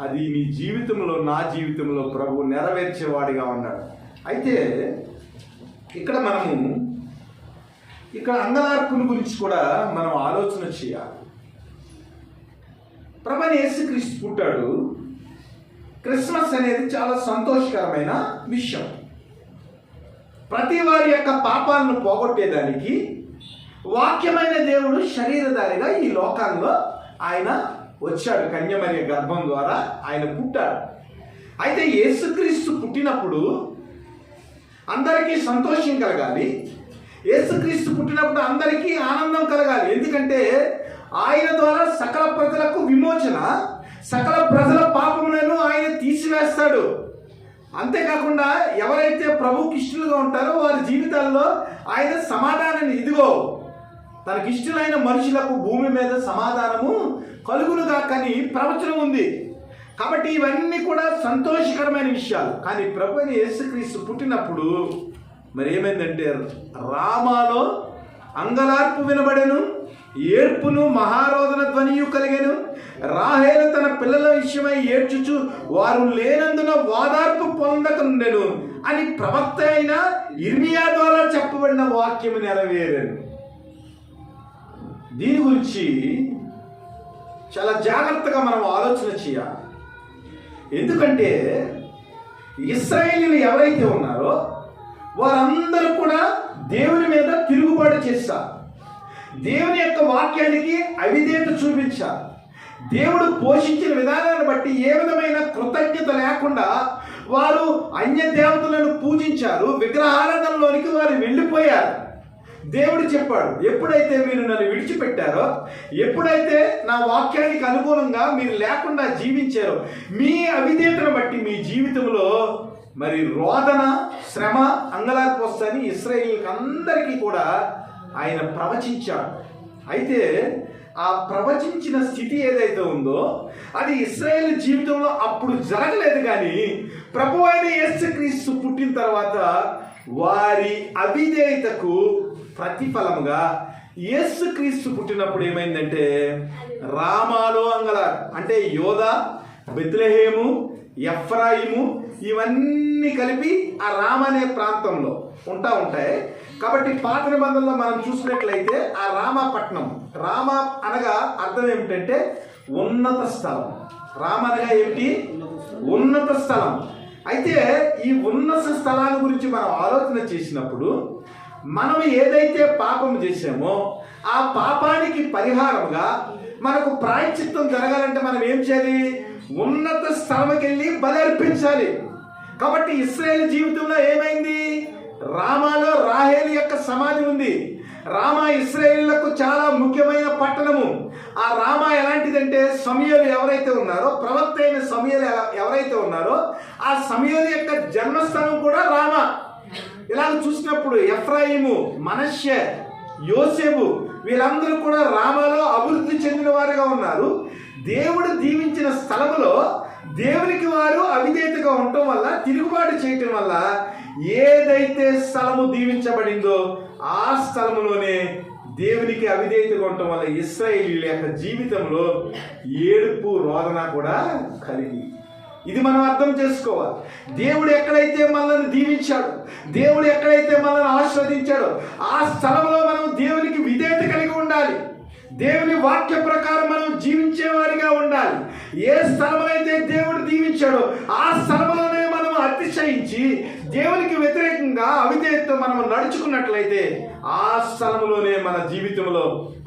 అది నీ జీవితంలో, నా జీవితంలో ప్రభువు నెరవేర్చేవాడిగా ఉన్నాడు. అయితే ఇక్కడ అంగలార్పుని గురించి కూడా మనం ఆలోచన చేయాలి. ప్రభువైన యేసుక్రీస్తు పుట్టాడు. క్రిస్మస్ అనేది చాలా సంతోషకరమైన విషయం. ప్రతి వారి యొక్క పాపాలను పోగొట్టేదానికి వాక్యమైన దేవుడు శరీరధారిగా ఈ లోకాల్లో ఆయన వచ్చాడు. కన్యమరియ గర్భం ద్వారా ఆయన పుట్టాడు. అయితే యేసుక్రీస్తు పుట్టినప్పుడు అందరికీ సంతోషం కలగాలి. యేసుక్రీస్తు పుట్టినప్పుడు అందరికీ ఆనందం కలగాలి. ఎందుకంటే ఆయన ద్వారా సకల ప్రజలకు విమోచన, సకల ప్రజల పాపములను ఆయన తీసివేస్తాడు. అంతేకాకుండా ఎవరైతే ప్రభువుకి ఇష్టలుగా ఉంటారో వారి జీవితాల్లో ఆయన సమాధానాన్ని, ఇదిగో తనకిష్టలైన మనుషులకు భూమి మీద సమాధానము కలుగునుగా కానీ ప్రవచనం ఉంది. కాబట్టి ఇవన్నీ కూడా సంతోషకరమైన విషయాలు. కానీ ప్రభువైన యేసుక్రీస్తు పుట్టినప్పుడు మరి ఏమైందంటే రామాలో అంగలార్పు వినబడెను, ఏడ్పును మహారోదన ధ్వనియు కలిగెను. రాహేలు తన పిల్లల విషయమై ఏడ్చుచు వారు లేనందున వాదార్పు పొందకుండెను అని ప్రవక్త అయిన ఇర్మియా ద్వారా చెప్పబడిన వాక్యము నెరవేరెను. దీని గురించి చాలా జాగ్రత్తగా మనం ఆలోచన చేయాలి. ఎందుకంటే ఇశ్రాయేలీయులు ఎవరైతే ఉన్నారో వారందరూ కూడా దేవుని మీద తిరుగుబాటు చేశారు. దేవుని యొక్క వాక్యానికి అవిధేయత చూపించారు. దేవుడు పోషించిన విధానాన్ని బట్టి ఏ విధమైన కృతజ్ఞత లేకుండా వారు అన్య దేవతలను పూజించారు. విగ్రహారాధనలోనికి వారు వెళ్ళిపోయారు. దేవుడు చెప్పాడు, ఎప్పుడైతే మీరు నన్ను విడిచిపెట్టారో, ఎప్పుడైతే నా వాక్యానికి అనుగుణంగా మీరు లేకుండా జీవించారో, మీ అవిధేయతను బట్టి మీ జీవితంలో మరి రోదన, శ్రమ, అంగలార్పు వస్తాయని ఇశ్రాయేలీయులకు అందరికీ కూడా ఆయన ప్రవచించాడు. అయితే ఆ ప్రవచించిన స్థితి ఏదైతే ఉందో అది ఇశ్రాయేలు జీవితంలో అప్పుడు జరగలేదు. కానీ ప్రభువైన యేసుక్రీస్తు పుట్టిన తర్వాత వారి అవిధేయతకు ప్రతిఫలముగా యేసుక్రీస్తు పుట్టినప్పుడు ఏమైందంటే రామాలో అంగలార్ అంటే యోధా, బెత్లెహేము, ఎఫ్రాయిము ఇవన్నీ కలిపి ఆ రామ అనే ప్రాంతంలో ఉంటాయి. కాబట్టి పాత నిబంధనలో మనం చూసినట్లయితే ఆ రామపట్నం, రామ అనగా అర్థం ఏమిటంటే ఉన్నత స్థలం. రామ అనగా ఏమిటి? ఉన్నత స్థలం. అయితే ఈ ఉన్నత స్థలాల గురించి మనం ఆలోచన చేసినప్పుడు మనం ఏదైతే పాపం చేసామో ఆ పాపానికి పరిహారంగా మనకు ప్రాయశ్చిత్తం జరగాలంటే మనం ఏం చేయాలి? ఉన్నత స్థలంకి వెళ్ళి బలి అర్పించాలి. కాబట్టి ఇశ్రాయేలు జీవితంలో ఏమైంది? రామాలో రాహేలు యొక్క సమాధి ఉంది. రామా ఇశ్రాయేలులకు చాలా ముఖ్యమైన పట్టణము. ఆ రామా ఎలాంటిదంటే సమూయేలు ఎవరైతే ఉన్నారో, ప్రవక్త అయిన సమూయేలు ఎవరైతే ఉన్నారో ఆ సమూయేలు యొక్క జన్మస్థలం కూడా రామా. ఇలాగ చూసినప్పుడు ఎఫ్రాయిము, మనష్షే, యోసేపు వీళ్ళందరూ కూడా రామాలో అభివృద్ధి చెందిన వారుగా ఉన్నారు. దేవుడు దీవించిన స్థలములో దేవునికి వారు అవిధేయతగా ఉండటం వల్ల, తిరుగుబాటు చేయటం వల్ల ఏదైతే స్థలము దీవించబడిందో ఆ స్థలములోనే దేవునికి అవిధేయతగా ఉండటం వల్ల ఇశ్రాయేలీయుల యొక్క జీవితంలో ఏడుపు, రోదన కూడా కలిగి. ఇది మనం అర్థం చేసుకోవాలి. దేవుడు ఎక్కడైతే మనల్ని దీవించాడు, దేవుడు ఎక్కడైతే మనల్ని ఆశీర్వదించాడో ఆ స్థలంలో మనం దేవునికి విధేయత కలిగి ఉండాలి. దేవుని వాక్య ప్రకారం మనం జీవించేవారిగా ఉండాలి. ఏ స్థలమైతే దేవుడు దీవించాడో ఆ స్థలంలోనే మనం అతిశయించి దేవునికి వ్యతిరేకంగా అవిధేయతతో మనం నడుచుకున్నట్లయితే ఆ స్థలంలోనే మన జీవితంలో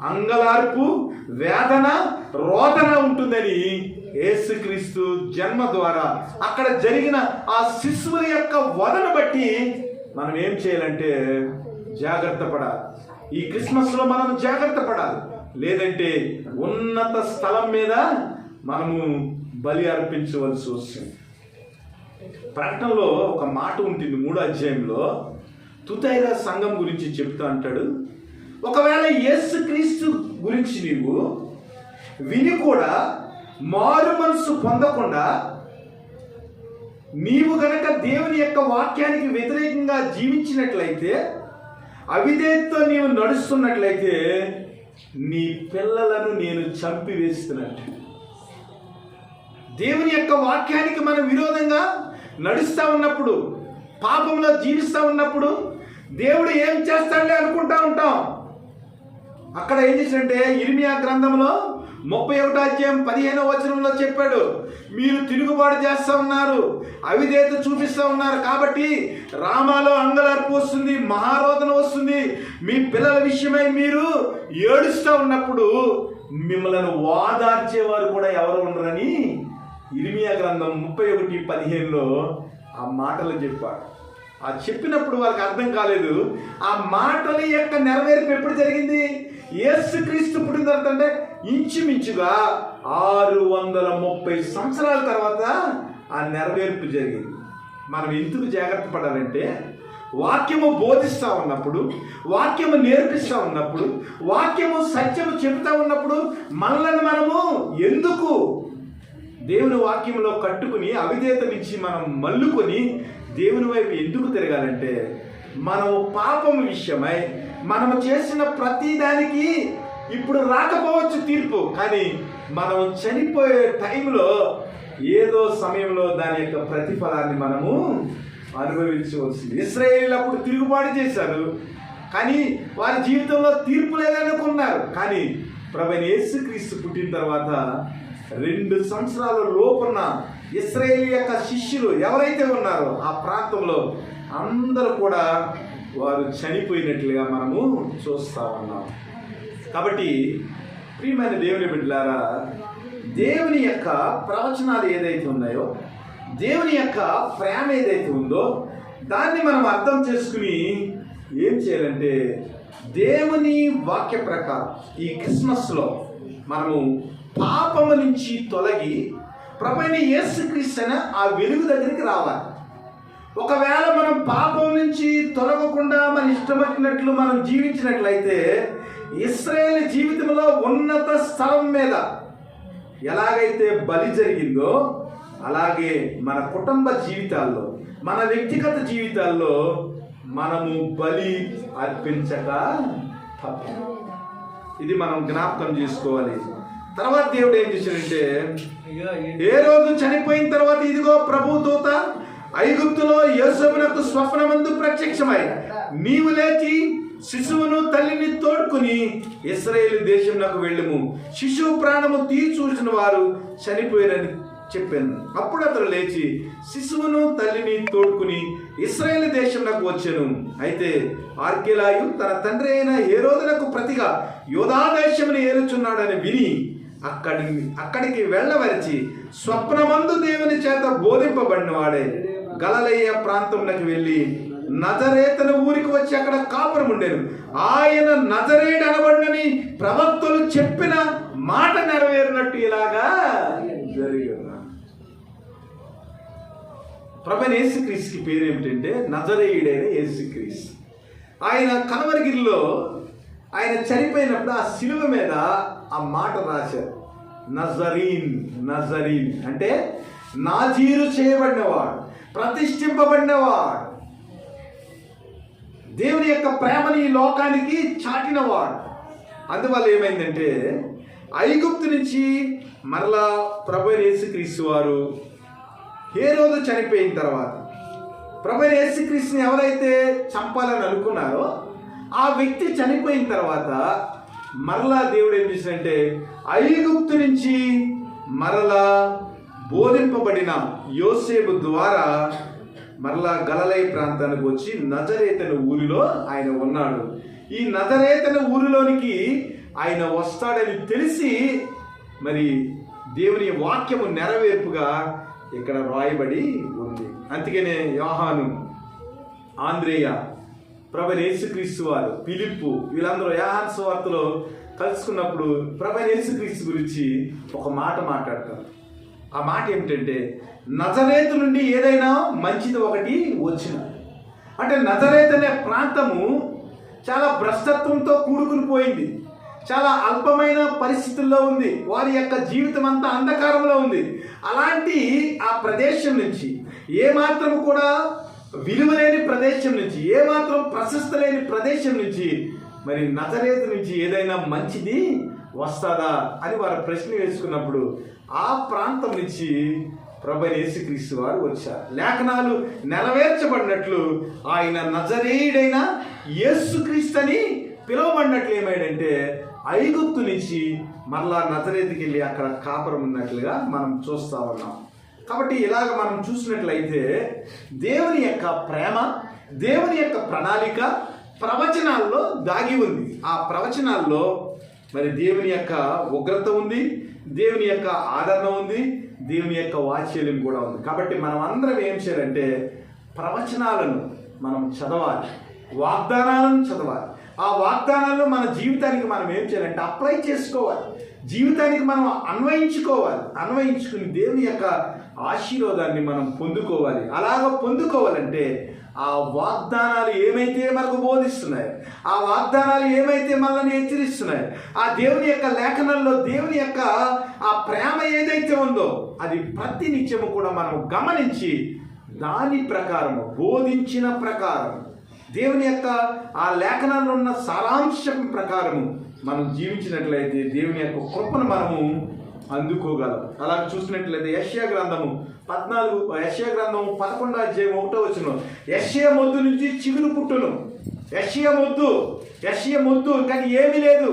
అంగలార్పు, వేదన, రోదన ఉంటుందని యేసుక్రీస్తు జన్మ ద్వారా అక్కడ జరిగిన ఆ శిశువుల యొక్క వదన బట్టి మనం ఏం చేయాలంటే జాగ్రత్త పడాలి. ఈ క్రిస్మస్లో మనం జాగ్రత్త పడాలి. లేదంటే ఉన్నత స్థలం మీద మనము బలి అర్పించవలసి వస్తుంది. ప్రకటనలో ఒక మాట ఉంటుంది 3వ అధ్యాయంలో, తుతైరా సంఘం గురించి చెప్తా అంటాడు, ఒకవేళ యేసుక్రీస్తు గురించి నీవు విని కూడా మారు మనసు పొందకుండా నీవు గనక దేవుని యొక్క వాక్యానికి వ్యతిరేకంగా జీవించినట్లయితే, అవిధేయతతో నీవు నడుస్తున్నట్లయితే నీ పిల్లలను నేను చంపివేస్తున్నట్టు. దేవుని యొక్క వాక్యానికి మనం విరోధంగా నడుస్తూ ఉన్నప్పుడు, పాపంలో జీవిస్తూ ఉన్నప్పుడు దేవుడు ఏం చేస్తాడులే అనుకుంటా ఉంటాం. అక్కడ ఏం చేశాడంటే ఇర్మియా గ్రంథంలో 31వ అధ్యాయం 15వ వచనంలో చెప్పాడు, మీరు తిరుగుబాటు చేస్తూ ఉన్నారు, అవిధేయత చూపిస్తూ ఉన్నారు, కాబట్టి రామాలో అంగలార్పు వస్తుంది, మహారోదన వస్తుంది, మీ పిల్లల విషయమై మీరు ఏడుస్తూ ఉన్నప్పుడు మిమ్మల్ని ఓదార్చేవారు కూడా ఎవరు ఉండరని ఇర్మియా గ్రంథం 31:15లో ఆ మాటలు చెప్పాడు. ఆ చెప్పినప్పుడు వాళ్ళకి అర్థం కాలేదు. ఆ మాటల యొక్క నెరవేర్పు ఎప్పుడు జరిగింది? యేసుక్రీస్తు పుట్టిన తర్వాత, అంటే ఇంచుమించుగా 630 సంవత్సరాల తర్వాత ఆ నెరవేర్పు జరిగింది. మనం ఎందుకు జాగ్రత్త పడాలంటే, వాక్యము బోధిస్తూ ఉన్నప్పుడు, వాక్యము నేర్పిస్తూ ఉన్నప్పుడు, వాక్యము సత్యము చెబుతూ ఉన్నప్పుడు మనల్ని మనము ఎందుకు దేవుని వాక్యంలో కట్టుకుని అవిధేయత నుంచి మనం మల్లుకొని దేవుని వైపు ఎందుకు తిరగాలంటే, మనము పాపం విషయమై మనము చేసిన ప్రతి దానికి ఇప్పుడు రాకపోవచ్చు తీర్పు, కానీ మనం చనిపోయే టైంలో ఏదో సమయంలో దాని యొక్క ప్రతిఫలాన్ని మనము అనుభవించవలసింది. ఇశ్రాయేలీయులు అప్పుడు తిరుగుబాటు చేశారు, కానీ వారి జీవితంలో తీర్పు లేదనుకున్నారు. కానీ ప్రభువైన యేసుక్రీస్తు పుట్టిన తర్వాత 2 సంవత్సరాల లోపున్న ఇశ్రాయేలు యొక్క శిష్యులు ఎవరైతే ఉన్నారో ఆ ప్రాంతంలో అందరూ కూడా వారు చనిపోయినట్లుగా మనము చూస్తూ ఉన్నాం. కాబట్టి ప్రియమైన దేవుని బిడ్డలారా, దేవుని యొక్క ప్రవచనాలు ఏదైతే ఉన్నాయో, దేవుని యొక్క ప్రేమ ఏదైతే ఉందో దాన్ని మనం అర్థం చేసుకుని ఏం చేయాలంటే, దేవుని వాక్య ప్రకారం ఈ క్రిస్మస్లో మనము పాపము నుంచి తొలగి ప్రభువైన యేసుక్రీస్తు ఆ వెలుగు దగ్గరికి రావాలి. ఒకవేళ మనం పాపం నుంచి తొలగకుండా మన ఇష్టపడినట్లు మనం జీవించినట్లయితే ఇశ్రాయేలు జీవితంలో ఉన్నత స్థలం మీద ఎలాగైతే బలి జరిగిందో అలాగే మన కుటుంబ జీవితాల్లో, మన వ్యక్తిగత జీవితాల్లో మనము బలి అర్పించక తప్పదు. ఇది మనం జ్ఞాపకం చేసుకోవాలి. తర్వాత దేవుడు ఏం చేశాడంటే, ఏ రోజు చనిపోయిన తర్వాత ఇదిగో ప్రభు దూత ఐగుప్తులో యోసేపునకు స్వప్నమందు ప్రత్యక్షమై, నీవు లేచి శిశువును తల్లిని తోడుకుని ఇశ్రాయేలు దేశంలోకి వెళ్ళము, శిశువు ప్రాణము చూసిన వారు చనిపోయారని చెప్పాను. అప్పుడు అతను లేచి శిశువును తల్లిని తోడుకుని ఇశ్రాయేలు దేశంలోకి వచ్చాను. అయితే ఆర్కెలాయు తన తండ్రి అయిన హేరోదునకు ప్రతిగా యూదా దేశమును ఏలుచున్నాడని విని అక్కడికి వెళ్ళవరిచి స్వప్నమందు దేవుని చేత బోధింపబడిన వాడే గలిలయ ప్రాంతంలోకి వెళ్ళి నజరేతను ఊరికి వచ్చి అక్కడ కాపురం ఉండేను. ఆయన నజరేయుడు అనబడినని ప్రవక్తలు చెప్పిన మాట నెరవేరినట్టు ఇలాగా జరిగింది. ప్రభువైన యేసుక్రీస్తుకి పేరు ఏమిటంటే నజరేయుడైన యేసుక్రీస్తు. ఆయన కల్వరిగిరిలో ఆయన చనిపోయినప్పుడు ఆ శిలువ మీద ఆ మాట రాశారు, నజరీన్. నజరీన్ అంటే నాజీరు చేయబడినవాడు, ప్రతిష్ఠింపబడినవాడు, దేవుని యొక్క ప్రేమని ఈ లోకానికి చాటినవాడు. అందువల్ల ఏమైందంటే ఐగుప్తు నుంచి మరలా ప్రభువైన యేసుక్రీస్తు వారు హేరోదు చనిపోయిన తర్వాత ప్రభువైన యేసుక్రీస్తుని ఎవరైతే చంపాలని అనుకున్నారో ఆ వ్యక్తి చనిపోయిన తర్వాత మరలా దేవుడు ఏం చేశాడంటే ఐగుప్తు నుంచి మరలా బోధింపబడిన యోసేపు ద్వారా మరలా గలిలయ ప్రాంతానికి వచ్చి నజరేతను ఊరిలో ఆయన ఉన్నాడు. ఈ నజరేతను ఊరిలోనికి ఆయన వస్తాడని తెలిసి మరి దేవుని వాక్యము నెరవేర్పుగా ఇక్కడ రాయబడి ఉంది. అందుకనే యోహాను, ఆంద్రేయ, ప్రభువైన యేసుక్రీస్తు వారు, ఫిలిప్పు వీళ్ళందరూ యోహాను సువార్తలో కలుసుకున్నప్పుడు ప్రభువైన యేసుక్రీస్తు గురించి ఒక మాట మాట్లాడతారు. ఆ మాట ఏమిటంటే నజరేతు నుండి ఏదైనా మంచిది ఒకటి వచ్చిన, అంటే నజరేతు అనే ప్రాంతము చాలా భ్రష్టత్వంతో కూడుకుని పోయింది, చాలా అల్పమైన పరిస్థితుల్లో ఉంది, వారి యొక్క జీవితం అంతా అంధకారంలో ఉంది. అలాంటి ఆ ప్రదేశం నుంచి ఏమాత్రం కూడా విలువ లేని ప్రదేశం నుంచి, ఏమాత్రం ప్రశస్త లేని ప్రదేశం నుంచి మరి నజరేతు నుంచి ఏదైనా మంచిది వస్తుందా అని వారు ప్రశ్న వేసుకున్నప్పుడు ఆ ప్రాంతం నుంచి ప్రభువైన యేసుక్రీస్తు వారు వచ్చారు. లేఖనాలు నెరవేర్చబడినట్లు ఆయన నజరేయుడైన యేసుక్రీస్తు అని పిలువబడినట్లు ఏమైందంటే ఐగుప్తు నుంచి మరలా నజరేతుకి వెళ్ళి అక్కడ కాపురం ఉన్నట్లుగా మనం చూస్తూ ఉన్నాం. కాబట్టి ఇలాగ మనం చూసినట్లయితే దేవుని యొక్క ప్రేమ, దేవుని యొక్క ప్రణాళిక ప్రవచనాల్లో దాగి ఉంది. ఆ ప్రవచనాల్లో మరి దేవుని యొక్క ఉగ్రత ఉంది, దేవుని యొక్క ఆదరణ ఉంది, దేవుని యొక్క వాత్సల్యం కూడా ఉంది. కాబట్టి మనం అందరం ఏం చేయాలంటే ప్రవచనాలను మనం చదవాలి, వాగ్దానాలను చదవాలి. ఆ వాగ్దానాలను మన జీవితానికి మనం ఏం చేయాలంటే అప్లై చేసుకోవాలి, జీవితానికి మనం అన్వయించుకుని దేవుని యొక్క ఆశీర్వాదాన్ని మనం పొందుకోవాలి. అలాగ పొందుకోవాలంటే ఆ వాగ్దానాలు ఏమైతే మనకు బోధిస్తున్నాయో, ఆ వాగ్దానాలు ఏమైతే మనల్ని హెచ్చరిస్తున్నాయో, ఆ దేవుని యొక్క లేఖనంలో దేవుని యొక్క ఆ ప్రేమ ఏదైతే ఉందో అది ప్రతి నిత్యము కూడా మనం గమనించి దాని ప్రకారము, బోధించిన ప్రకారం, దేవుని యొక్క ఆ లేఖనాల్లో ఉన్న సారాంశం ప్రకారము మనం జీవించినట్లయితే దేవుని యొక్క కృపను మనము అందుకోగలం. అలా చూసినట్లయితే యెషయా గ్రంథము 11:1 యెషయా మొద్దు నుంచి చిగురు పుట్టును. యెషయా మొద్దు కానీ ఏమీ లేదు,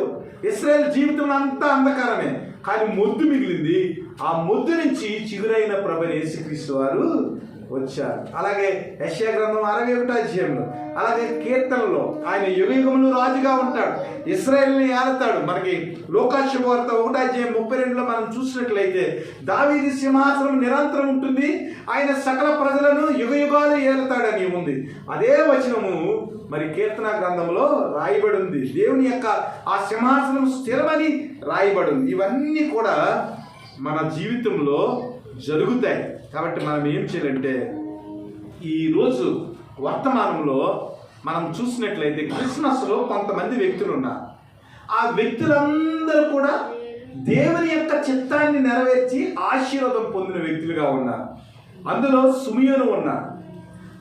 ఇశ్రాయేల్ జీవితం అంతా అంధకారమే, కానీ మొద్దు మిగిలింది. ఆ మొద్దు నుంచి చిగురైన ప్రభువైన యేసుక్రీస్తు వారు వచ్చారు. అలాగే యెషయా గ్రంథం 61 అలాగే కీర్తనలో ఆయన యుగయుగములు రాజుగా ఉంటాడు, ఇశ్రాయేలుని ఏలుతాడు. మనకి లోకాసు వార్త 1:32 మనం చూసినట్లయితే దావీదు సింహాసనం నిరంతరం ఉంటుంది, ఆయన సకల ప్రజలను యుగయుగాలు ఏలుతాడని ఉంది. అదే వచనము మరి కీర్తన గ్రంథంలో రాయబడి ఉంది. దేవుని యొక్క ఆ సింహాసనం స్థిరమని రాయబడి ఉంది. ఇవన్నీ కూడా మన జీవితంలో జరుగుతాయి. కాబట్టి మనం ఏం చేయాలంటే ఈరోజు వర్తమానంలో మనం చూసినట్లయితే క్రిస్మస్లో కొంతమంది వ్యక్తులు ఉన్నారు. ఆ వ్యక్తులందరూ కూడా దేవుని యొక్క చిత్తాన్ని నెరవేర్చి ఆశీర్వాదం పొందిన వ్యక్తులుగా ఉన్నారు. అందులో సుమియోను ఉన్నాడు,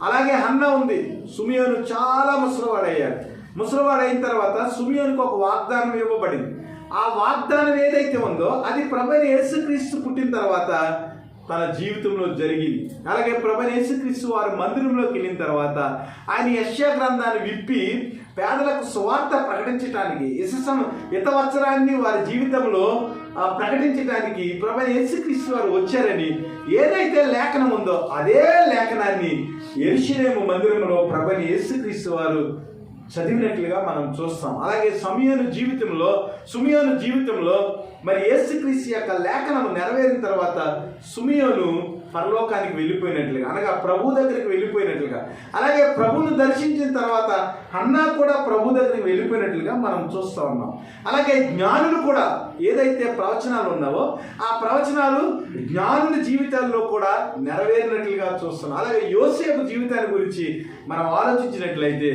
అలాగే హన్న ఉంది. సుమియోను చాలా ముసలివాడయ్యాడు. ముసలివాడైన తర్వాత సుమియోనుకు ఒక వాగ్దానం ఇవ్వబడింది. ఆ వాగ్దానం ఏదైతే ఉందో అది ప్రభువైన యేసుక్రీస్తు పుట్టిన తర్వాత తన జీవితంలో జరిగింది. అలాగే ప్రభువైన యేసుక్రీస్తు వారు మందిరంలోకి వెళ్ళిన తర్వాత ఆయన యెషయా గ్రంథాన్ని విప్పి పేదలకు సువార్త ప్రకటించడానికి, హితవత్సరాన్ని వారి జీవితంలో ప్రకటించడానికి ప్రభువైన యేసుక్రీస్తు వారు వచ్చారని ఏదైతే లేఖనం ఉందో అదే లేఖనాన్ని యెరూషలేము మందిరంలో ప్రభువైన యేసుక్రీస్తు వారు చదివినట్లుగా మనం చూస్తాం. అలాగే సుమియోను జీవితంలో మరి యేసుక్రీస్తు యొక్క లేఖనము నెరవేరిన తర్వాత సుమియోను పరలోకానికి వెళ్ళిపోయినట్లుగా, అనగా ప్రభు దగ్గరికి వెళ్ళిపోయినట్లుగా, అలాగే ప్రభువును దర్శించిన తర్వాత హన్నా కూడా ప్రభు దగ్గరికి వెళ్ళిపోయినట్లుగా మనం చూస్తూ ఉన్నాం. అలాగే జ్ఞానులు కూడా ఏదైతే ప్రవచనాలు ఉన్నావో ఆ ప్రవచనాలు జ్ఞానుల జీవితాల్లో కూడా నెరవేరినట్లుగా చూస్తున్నాం. అలాగే యోసేపు జీవితాన్ని గురించి మనం ఆలోచించినట్లయితే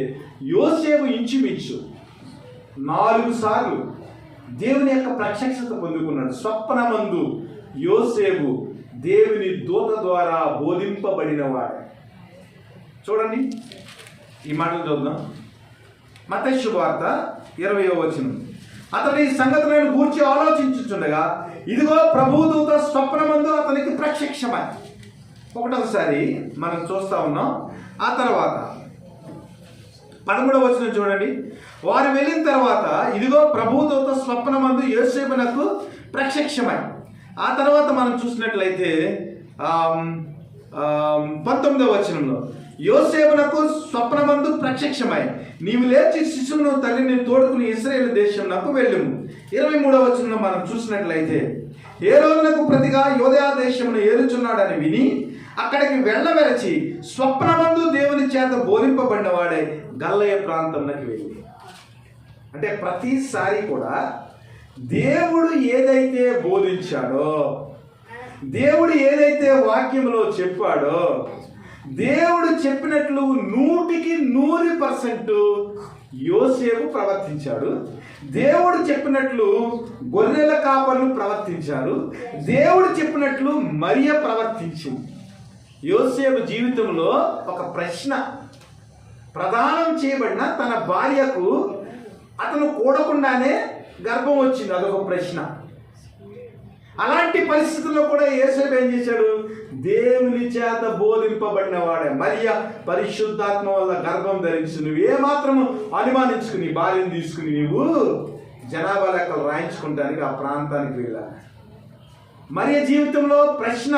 యోసేపు ఇంచుమించు 4 సార్లు దేవుని యొక్క ప్రత్యక్షత పొందుకున్నాడు. స్వప్నమందు యోసేపు దేవుని దూత ద్వారా బోధింపబడినవాడు. చూడండి ఈ మాటలు చూద్దాం. మత్తయి శుభవార్త 20వ వచనం. అతడు ఈ సంగతులను గూర్చి ఆలోచించుచుండగా ఇదిగో ప్రభువు దూత స్వప్నమందు అతనికి ప్రత్యక్షమై. ఒకటోసారి మనం చూస్తా ఉన్నాం. ఆ తర్వాత 13వ వచనం చూడండి. వారు వెళ్ళిన తర్వాత ఇదిగో ప్రభువుతో స్వప్నమందు యోసేపునకు ప్రత్యక్షమై. ఆ తర్వాత మనం చూసినట్లయితే 19వ వచనంలో యోసేపునకు స్వప్నమందు ప్రత్యక్షమై నీవు లేచి శిశువును తల్లిని తోడుకుని ఇశ్రాయేలు దేశంనకు వెళ్ళుము. 23వ వచనంలో మనం చూసినట్లయితే హేరోదునకు ప్రతిగా యూదయ దేశమును ఏలుచున్నాడని విని అక్కడికి వెళ్ళవెరచి స్వప్నమందు దేవుని చేత బోధింపబడిన వాడే గల్లయ ప్రాంతంలోకి వెళ్ళి. అంటే ప్రతిసారి కూడా దేవుడు ఏదైతే బోధించాడో, దేవుడు ఏదైతే వాక్యంలో చెప్పాడో, దేవుడు చెప్పినట్లు 100% యోసేపు ప్రవర్తించాడు. దేవుడు చెప్పినట్లు గొర్రెల కాపర్లు ప్రవర్తించారు. దేవుడు చెప్పినట్లు మరియ ప్రవర్తించింది. యోసేపు జీవితంలో ఒక ప్రశ్న, ప్రదానం చేయబడిన తన భార్యకు అతను కూడకుండానే గర్భం వచ్చింది, అదొక ప్రశ్న. అలాంటి పరిస్థితుల్లో కూడా యోసేపు ఏం చేశాడు? దేవుని చేత బోధింపబడిన వాడే మరియ పరిశుద్ధాత్మ వల్ల గర్భం ధరించి నువ్వు ఏమాత్రము అనుమానించుకుని భార్యను తీసుకుని నీవు జనాభా లెక్కలు రాయించుకుంటానికి ఆ ప్రాంతానికి వెళ్ళా. మరియ జీవితంలో ప్రశ్న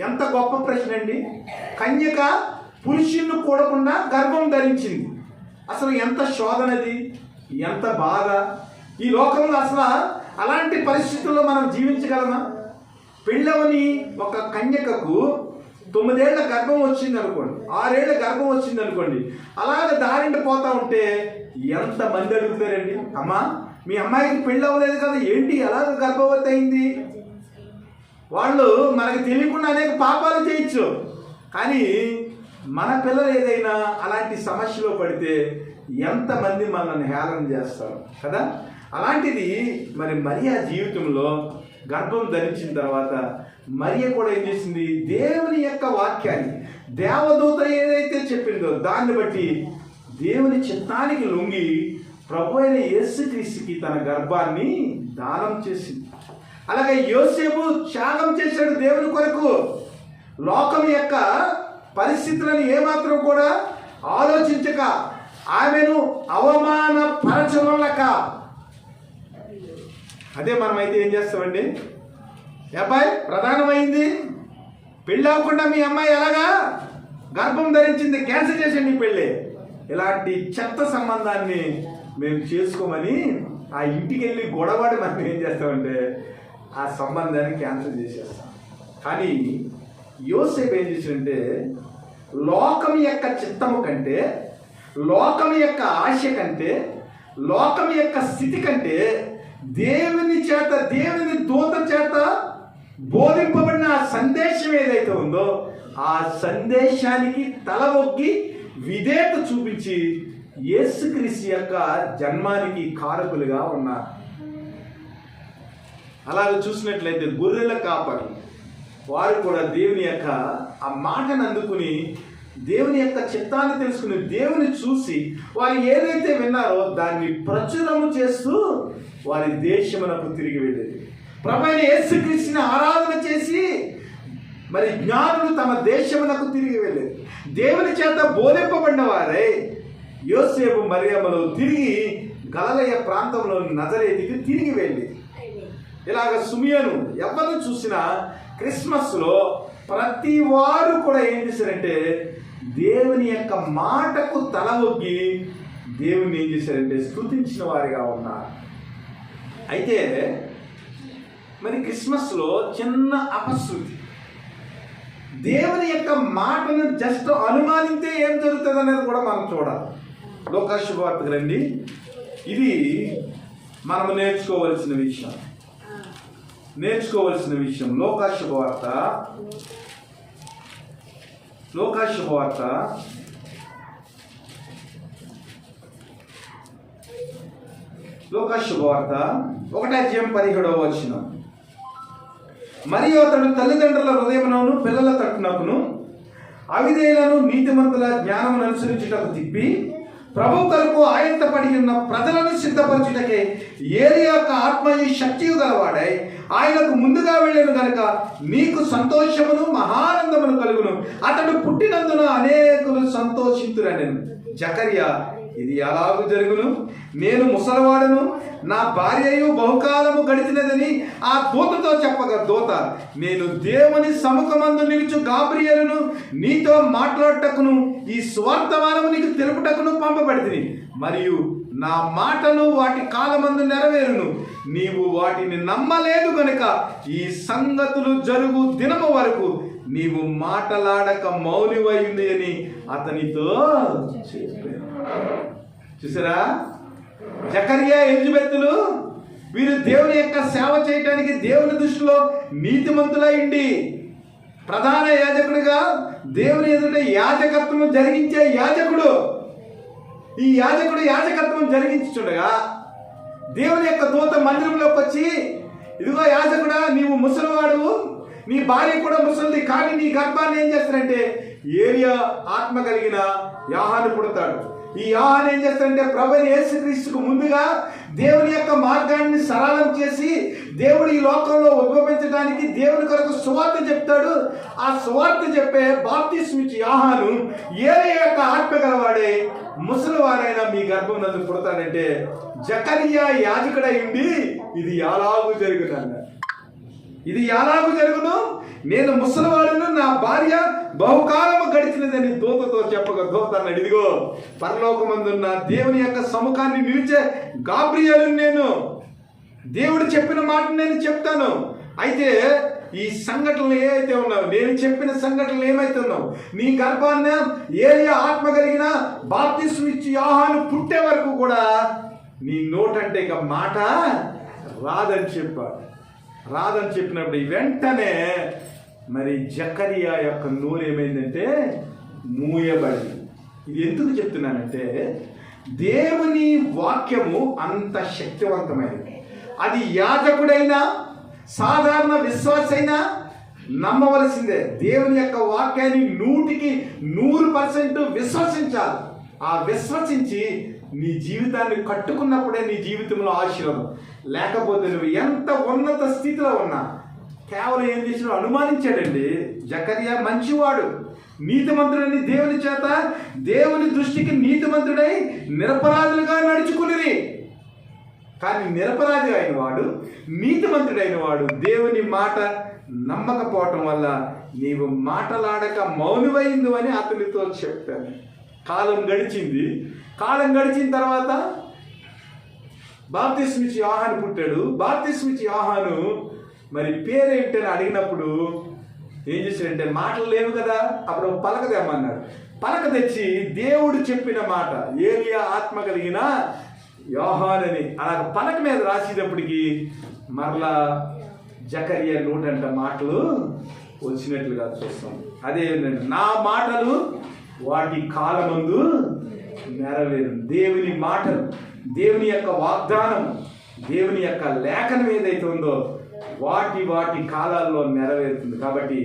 ఎంత గొప్ప ప్రశ్న అండి. కన్యక పురుషుణ్ణి కూడకుండా గర్భం ధరించింది. అసలు ఎంత శోధనది, ఎంత బాధ. ఈ లోకంలో అసలు అలాంటి పరిస్థితుల్లో మనం జీవించగలమా? పెళ్ళవని ఒక కన్యకకు 9 ఏళ్ల గర్భం వచ్చింది అనుకోండి, 6 ఏళ్ల గర్భం వచ్చింది అనుకోండి, అలాగ దారిండి పోతా ఉంటే ఎంతమంది అడుగుతారండి, అమ్మా మీ అమ్మాయికి పెళ్ళి అవ్వలేదు కదా, ఏంటి అలాగ గర్భవతి అయింది? వాళ్ళు మనకు తెలియకుండా అనేక పాపాలు చేయొచ్చు, కానీ మన పిల్లలు ఏదైనా అలాంటి సమస్యలో పడితే ఎంతమంది మనల్ని హేళన చేస్తారు కదా. అలాంటిది మరి మరియ జీవితంలో గర్భం ధరించిన తర్వాత మరియ కూడా ఏం చేసింది? దేవుని యొక్క వాక్యాన్ని, దేవదూత ఏదైతే చెప్పిందో దాన్ని బట్టి దేవుని చిత్తానికి లొంగి ప్రభు అయిన యేసుక్రీస్తుకి తన గర్భాన్ని దానం చేసింది. అలాగే యోసేపు త్యాగం చేశాడు దేవుని కొరకు. లోకం యొక్క పరిస్థితులను ఏమాత్రం కూడా ఆలోచించక ఆమెను అవమానపరచవలక. అదే మనమైతే ఏం చేస్తామండి? అబ్బాయి ప్రధానమైంది, పెళ్ళి అవ్వకుండా మీ అమ్మాయి ఎలాగా గర్భం ధరించింది, క్యాన్సిల్ చేసండి పెళ్ళి. ఇలాంటి చెత్త సంబంధాన్ని మేము చేసుకోమని ఆ ఇంటికి వెళ్ళి గొడవడి మనం ఏం చేస్తామంటే ఆ సంబంధాన్ని క్యాన్సిల్ చేసేస్తాం. కానీ యోసేపు ఏం చేశాడంటే లోకం యొక్క చిత్తము కంటే, లోకం యొక్క ఆశ కంటే, లోకం యొక్క స్థితి కంటే దేవుని చేత, దేవుని దూత చేత బోధింపబడిన ఆ సందేశం ఏదైతే ఉందో ఆ సందేశానికి తల ఒగ్గి విధేయత చూపించి యేసుక్రీస్తు యొక్క జన్మానికి కారకులుగా ఉన్నారు. అలాగే చూసినట్లయితే గొర్రెల కాపరి వారు కూడా దేవుని యొక్క ఆ మాటను అందుకుని, దేవుని యొక్క చిత్తాన్ని తెలుసుకుని, దేవుని చూసి వారు ఏదైతే విన్నారో దాన్ని ప్రచురము చేస్తూ వారి దేశమునకు తిరిగి వెళ్ళేది. ప్రభువైన యేసుక్రీస్తుని ఆరాధన చేసి మరి జ్ఞానులు తమ దేశమునకు తిరిగి వెళ్ళేది. దేవుని చేత బోధింపబడిన వారే యోసేపు మరియమ్మలు తిరిగి గలిలయ ప్రాంతంలో నజరేతుకి తిరిగి వెళ్ళి. ఇలాగ సుమియోను ఎవరిని చూసినా క్రిస్మస్లో ప్రతి వారు కూడా ఏం చేశారంటే దేవుని యొక్క మాటకు తల ఒగ్గి దేవుని ఏం చేశారంటే స్తుతించిన వారిగా ఉన్నారు. అయితే మరి క్రిస్మస్లో చిన్న అపశృతి, దేవుని యొక్క మాటను జస్ట్ అనుమానింతే ఏం జరుగుతుంది అనేది కూడా మనం చూడాలి. లూకాసు శుభవార్తకు రండి. ఇది మనము నేర్చుకోవలసిన విషయం. లూకాసు శుభవార్త 1:17 వచనం. మరియు అతడు తల్లిదండ్రుల హృదయమును పిల్లల తట్టునకును అవిధేయులను నీతిమంతుల జ్ఞానమును అనుసరించుటకు తిప్పి ప్రభు కొరకు ఆయత్తపడి ఉన్న ప్రజలను సిద్ధపరచుటకే ఏలియా యొక్క ఆత్మయు శక్తియు గలవాడై ఆయనకు ముందుగా వెళ్ళను గనుక నీకు సంతోషమును మహానందమును కలుగును. అతడు పుట్టినందున అనేకులు సంతోషింతురనెను. జకర్యా ఇది ఎలాగూ జరుగును, నేను ముసలివాడను, నా భార్యయు బహుకాలము గడిచినదని ఆ దూతతో చెప్పగా దూత, నేను దేవుని సముఖమందు నిలుచు గాబ్రియేలును నీతో మాట్లాడటకును ఈ స్వార్థమానము నీకు తెలుపుటకును పంపబడితిని. మరియు నా మాటలు వాటి కాలమందు నెరవేరును, నీవు వాటిని నమ్మలేదు గనుక ఈ సంగతులు జరుగు దినము వరకు నీవు మాటలాడక మౌనివైంది అని అతనితో చెప్పాను. చూసారా, జకర్యా, ఎలిజబెత్తులు వీరు దేవుని యొక్క సేవ చేయటానికి దేవుని దృష్టిలో నీతిమంతులైండి ప్రధాన యాజకుడిగా దేవుని ఎదుట యాజకత్వం జరిగించే యాజకుడు. ఈ యాజకుడు యాజకత్వం జరిగించుండగా దేవుని యొక్క దూత మందిరంలోకి వచ్చి, ఇదిగో యాజకుడా, నీవు ముసలివాడు, నీ భార్య కూడా ముసలిది, కానీ నీ గర్భాన్ని ఏం చేస్తారంటే ఏలియా ఆత్మ కలిగిన యోహాను పుడతాడు. ఈ యోహాను ఏం చేస్తాడంటే ప్రభువైన యేసుక్రీస్తుకు ముందుగా దేవుని యొక్క మార్గాన్ని సరళం చేసి దేవుడు ఈ లోకంలో ఉద్భవించడానికి దేవుని కొరకు సువార్త చెప్తాడు. ఆ సువార్త చెప్పే బాప్తిస్మం ఇచ్చే యోహాను ఏలియా యొక్క ఆత్మ గలవాడే ముసలివారైనా మీ గర్భం నందు పుడతాడంటే జకర్యా యాజకుడై ఉండి ఇది ఎలాగూ జరుగుతుంది, ఇది ఎలాగూ జరుగును, నేను ముసలివాడును, నా భార్య బహుకాలము గడిచినదని దూతతో చెప్పగా దూత అన్నాడు, ఇదిగో పరలోకమందున్న దేవుని యొక్క సముఖాన్ని నిలిచే గాబ్రియేలును నేను, దేవుడు చెప్పిన మాట నేను చెప్తాను. అయితే ఈ సంఘటనలు ఏవైతే ఉన్నావు, నేను చెప్పిన సంఘటనలు ఏమైతే ఉన్నావు, నీ గర్భాన్ని ఏలియా ఆత్మ కలిగిన బాప్తిస్మం ఇచ్చి యోహాను పుట్టే వరకు కూడా నీ నోటంటే ఇక మాట రాదని చెప్పాడు. రాదని చెప్పినప్పుడు వెంటనే మరి జకర్యా యొక్క నోరు ఏమైందంటే మూయబడింది. ఇది ఎందుకు చెప్తున్నానంటే దేవుని వాక్యము అంత శక్తివంతమైనది. అది యాజకుడైనా సాధారణ విశ్వాసైనా నమ్మవలసిందే. దేవుని యొక్క వాక్యాన్ని 100% విశ్వసించాలి. ఆ విశ్వసించి నీ జీవితాన్ని కట్టుకున్నప్పుడే నీ జీవితంలో ఆశీర్వాదం. లేకపోతే నువ్వు ఎంత ఉన్నత స్థితిలో ఉన్నా కేవలం ఏం చేసినా అనుమానించాడండి. జకర్యా మంచివాడు, నీతిమంతుడని దేవుని చేత దేవుని దృష్టికి నీతిమంతుడై నిరపరాధులుగా నడుచుకుని, కానీ నిరపరాధి అయిన వాడు, నీతిమంతుడైన వాడు దేవుని మాట నమ్మకపోవటం వల్ల నీవు మాటలాడక మౌనమైందు అని అతనితో చెప్తాను. కాలం గడిచింది. కాలం గడిచిన తర్వాత బాప్తిస్మం ఇచ్చి యోహాను పుట్టాడు. బాప్తిస్మం ఇచ్చి యోహాను మరి పేరేంటని అడిగినప్పుడు ఏం చేశాడంటే మాటలు లేవు కదా, అప్పుడు పలక తెమ్మన్నాడు. పలక తెచ్చి దేవుడు చెప్పిన మాట ఏలియా ఆత్మ కలిగిన యోహాను అని అలాగ పలక మీద రాసేటప్పటికి మరలా జకర్యా నోటంట మాటలు వచ్చినట్లుగా చూస్తాం. అదే నా మాటలు వాటి కాలమందు నెరవేరు. దేవుని మాటలు, దేవుని యొక్క వాగ్దానం, దేవుని యొక్క లేఖనం ఏదైతే ఉందో వాటి కాలాల్లో నెరవేరుతుంది. కాబట్టి